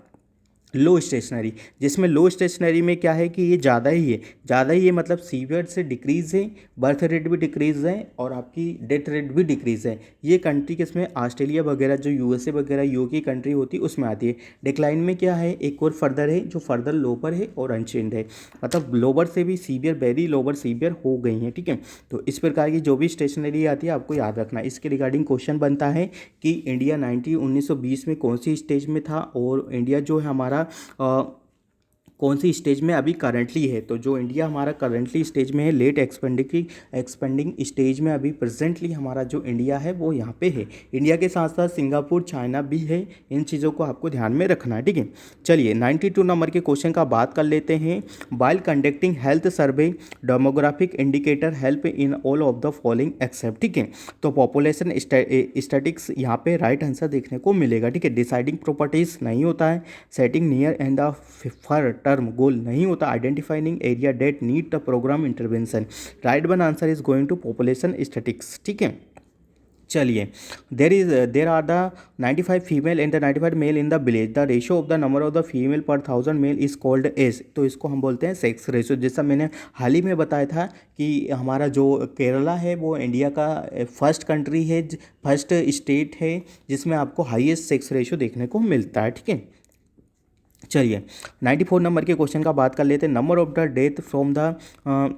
लो स्टेशनरी, जिसमें लो स्टेशनरी में क्या है कि ये ज़्यादा ही है, ज़्यादा ही है मतलब सीवियर से डिक्रीज़ है, बर्थ रेट भी डिक्रीज़ है और आपकी डेथ रेट भी डिक्रीज़ है। ये कंट्री किसमें, ऑस्ट्रेलिया वगैरह, जो यूएसए वगैरह यूके कंट्री होती है उसमें आती है। डिक्लाइन में क्या है, एक और फर्दर है, जो फर्दर लोअर है और अनचेंज है, मतलब लोअर से भी सीवियर, वेरी लोअर सीवियर हो गई हैं, ठीक है। तो इस प्रकार की जो भी स्टेशनरी आती है आपको याद रखना। इसके रिगार्डिंग क्वेश्चन बनता है कि इंडिया 1920 में कौन सी स्टेज में था, और इंडिया जो है हमारा कौन सी स्टेज में अभी करंटली है। तो जो इंडिया हमारा करंटली स्टेज में है, लेट एक्सपेंडिंग स्टेज में अभी प्रेजेंटली हमारा जो इंडिया है वो यहाँ पे है। इंडिया के साथ साथ सिंगापुर, चाइना भी है, इन चीज़ों को आपको ध्यान में रखना है, ठीक है। चलिए 92 नंबर के क्वेश्चन का बात कर लेते हैं। While conducting health survey demographic indicator help in all of the following except, ठीक है। तो पॉपुलेशन स्टैटिक्स यहाँ पे राइट आंसर देखने को मिलेगा, ठीक है। डिसाइडिंग प्रॉपर्टीज नहीं होता है, setting near and the far term goal नहीं होता, identifying area that need the programme intervention. Right one answer is going to population statistics, ठीक है। चलिए, there are the 95 female and the 95 male in the village, the ratio of the number of the female per 1000 mail is called as. तो इसको हम बोलते हैं sex ratio. जैसा मैंने हाल ही में बताया था कि हमारा जो केरला है वो इंडिया का फर्स्ट कंट्री है, फर्स्ट स्टेट है जिसमें आपको हाईएस्ट सेक्स रेशो देखने को मिलता है। ठीक है, चलिए 94 नंबर के क्वेश्चन का बात कर लेते हैं। Number of the death from the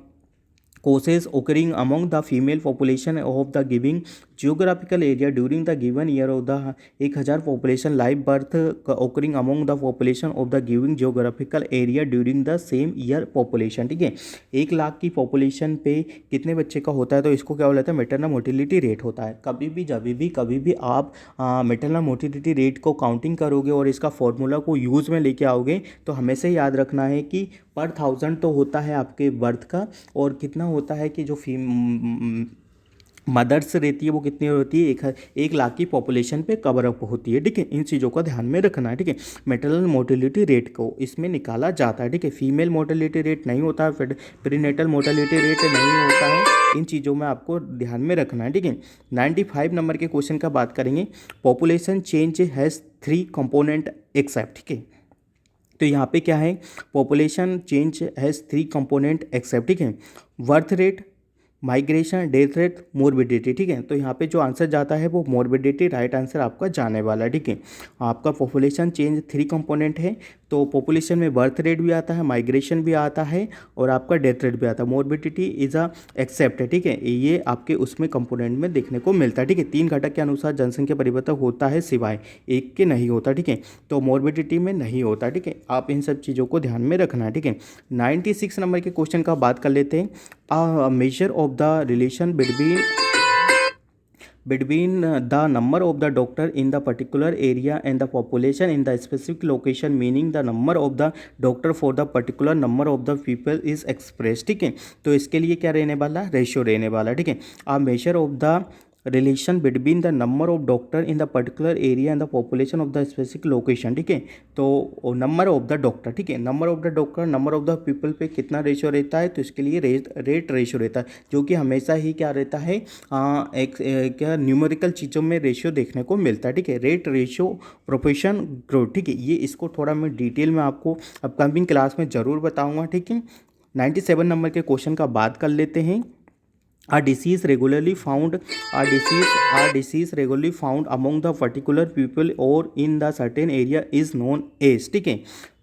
causes occurring among the female population of the giving geographical area during the given year of the 1000 population live birth occurring among the population of the giving geographical area during the same year population। ठीक है, 1 लाख की population पे कितने बच्चे का होता है, तो इसको क्या बोलते हैं, मेटरनल मोटिलिटी रेट होता है। कभी भी आप मेटरनल मोटिलिटी रेट को काउंटिंग करोगे और इसका फॉर्मूला को यूज़ में लेके आओगे तो हमेशा याद रखना है कि पर 1000 तो होता है आपके बर्थ का, और कितना होता है कि जो मदर्स रहती है वो कितनी होती है, 1 लाख की पॉपुलेशन पे कवर अप होती है। ठीक है, इन चीज़ों का ध्यान में रखना है। ठीक है, मेटरनल मोटिलिटी रेट को इसमें निकाला जाता है। ठीक है, फीमेल मोटिलिटी रेट नहीं होता है, प्रीनेटल मोटिलिटी रेट नहीं होता है, इन चीज़ों में आपको ध्यान में रखना है। ठीक है, 95 नंबर के क्वेश्चन का बात करेंगे। Population change has 3 component except. ठीक है, तो यहाँ पे क्या है, population change has 3 component except. ठीक है, birth rate, migration, death rate, morbidity. ठीक है, तो यहाँ पे जो आंसर जाता है वो मोर्बिडिटी राइट आंसर आपका जाने वाला है। ठीक है, आपका पॉपुलेशन चेंज 3 कंपोनेंट है, तो पॉपुलेशन में बर्थ रेट भी आता है, माइग्रेशन भी आता है और आपका डेथ रेट भी आता है। मोर्बिडिटी इज अ एक्सेप्ट है। ठीक है, ये आपके उसमें कंपोनेंट में देखने को मिलता है। ठीक है, 3 घटक के अनुसार जनसंख्या परिवर्तन होता है, सिवाय एक के नहीं होता। ठीक है, तो मोर्बिडिटी में नहीं होता। ठीक है, आप इन सब चीज़ों को ध्यान में रखना है। ठीक है, 96 नंबर के क्वेश्चन का बात कर लेते हैं। A measure of the relation between the number of the doctor in the particular area and the population in the specific location, meaning the number of the doctor for the particular number of the people is expressed। ठीक है, तो इसके लिए क्या रहने वाला, ratio रहने वाला। ठीक है, a measure of the relation between the number of doctor in the particular area and the population of the specific location. ठीक है, तो नंबर ऑफ द डॉक्टर, ठीक है, number of the doctor number of the people पे कितना ratio रहता है, तो इसके लिए रेट रेशियो रहता है, जो कि हमेशा ही क्या रहता है, क्या न्यूमेरिकल चीज़ों में रेशियो देखने को मिलता है। ठीक है, रेट रेशियो प्रोपोर्शन ग्रोथ। ठीक है, ये इसको थोड़ा मैं डिटेल में आपको अपकमिंग क्लास में ज़रूर बताऊँगा। ठीक है, 97 नंबर के क्वेश्चन का बात कर लेते हैं। A disease regularly found among the particular people or in the certain area is known as। ठीक है,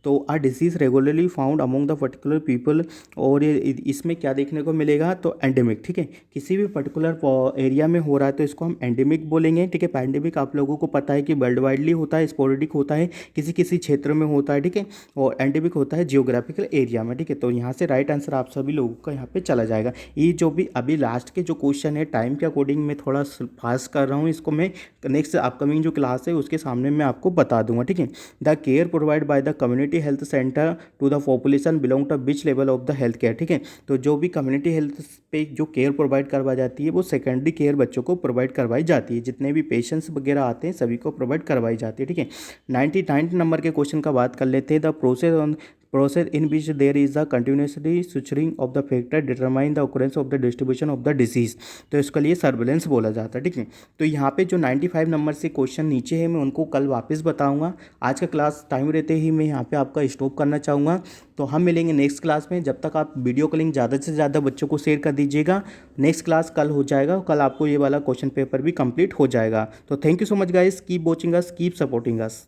तो a disease regularly found among the particular people, और इसमें क्या देखने को मिलेगा, तो एंडेमिक। ठीक है, किसी भी पर्टिकुलर एरिया में हो रहा है तो इसको हम एंडेमिक बोलेंगे। ठीक है, पैंडेमिक आप लोगों को पता है कि वर्ल्ड वाइडली होता है, स्पोरेडिक होता है, किसी किसी क्षेत्र में होता है। ठीक है, और एंडेमिक होता है जियोग्राफिकल एरिया में। ठीक है, तो यहाँ से राइट आंसर आप सभी लोगों का यहाँ पे चला जाएगा। ये जो भी अभी लास्ट के जो क्वेश्चन है, टाइम के अकॉर्डिंग मैं थोड़ा फास्ट कर रहा हूँ, इसको मैं नेक्स्ट अपकमिंग जो क्लास है उसके सामने मैं आपको बता दूंगा। ठीक है, the care provide by the community health centre to the population belong to which level of the health care. ठीक है, तो जो भी कम्युनिटी हेल्थ पे जो केयर प्रोवाइड करवाई जाती है वो सेकेंडरी केयर बच्चों को प्रोवाइड करवाई जाती है, जितने भी पेशेंट्स वगैरह आते हैं सभी को प्रोवाइड करवाई जाती है। ठीक है, 99 नंबर के क्वेश्चन का बात कर लेते हैं। The process in which there is a continuously suturing of the factor determine the occurrence of the distribution of the disease। तो इसके लिए सर्वेलेंस बोला जाता है। ठीक है, तो यहाँ पे जो 95 नंबर से क्वेश्चन नीचे है मैं उनको कल वापस बताऊंगा। आज का क्लास टाइम रहते ही मैं यहाँ पे आपका स्टॉप करना चाहूँगा। तो हम मिलेंगे नेक्स्ट क्लास में, जब तक आप वीडियो को लिंक ज़्यादा से ज़्यादा बच्चों को शेयर कर दीजिएगा। नेक्स्ट क्लास कल हो जाएगा, कल आपको ये वाला क्वेश्चन पेपर भी कंप्लीट हो जाएगा। तो thank you so much guys, keep watching us, keep supporting us.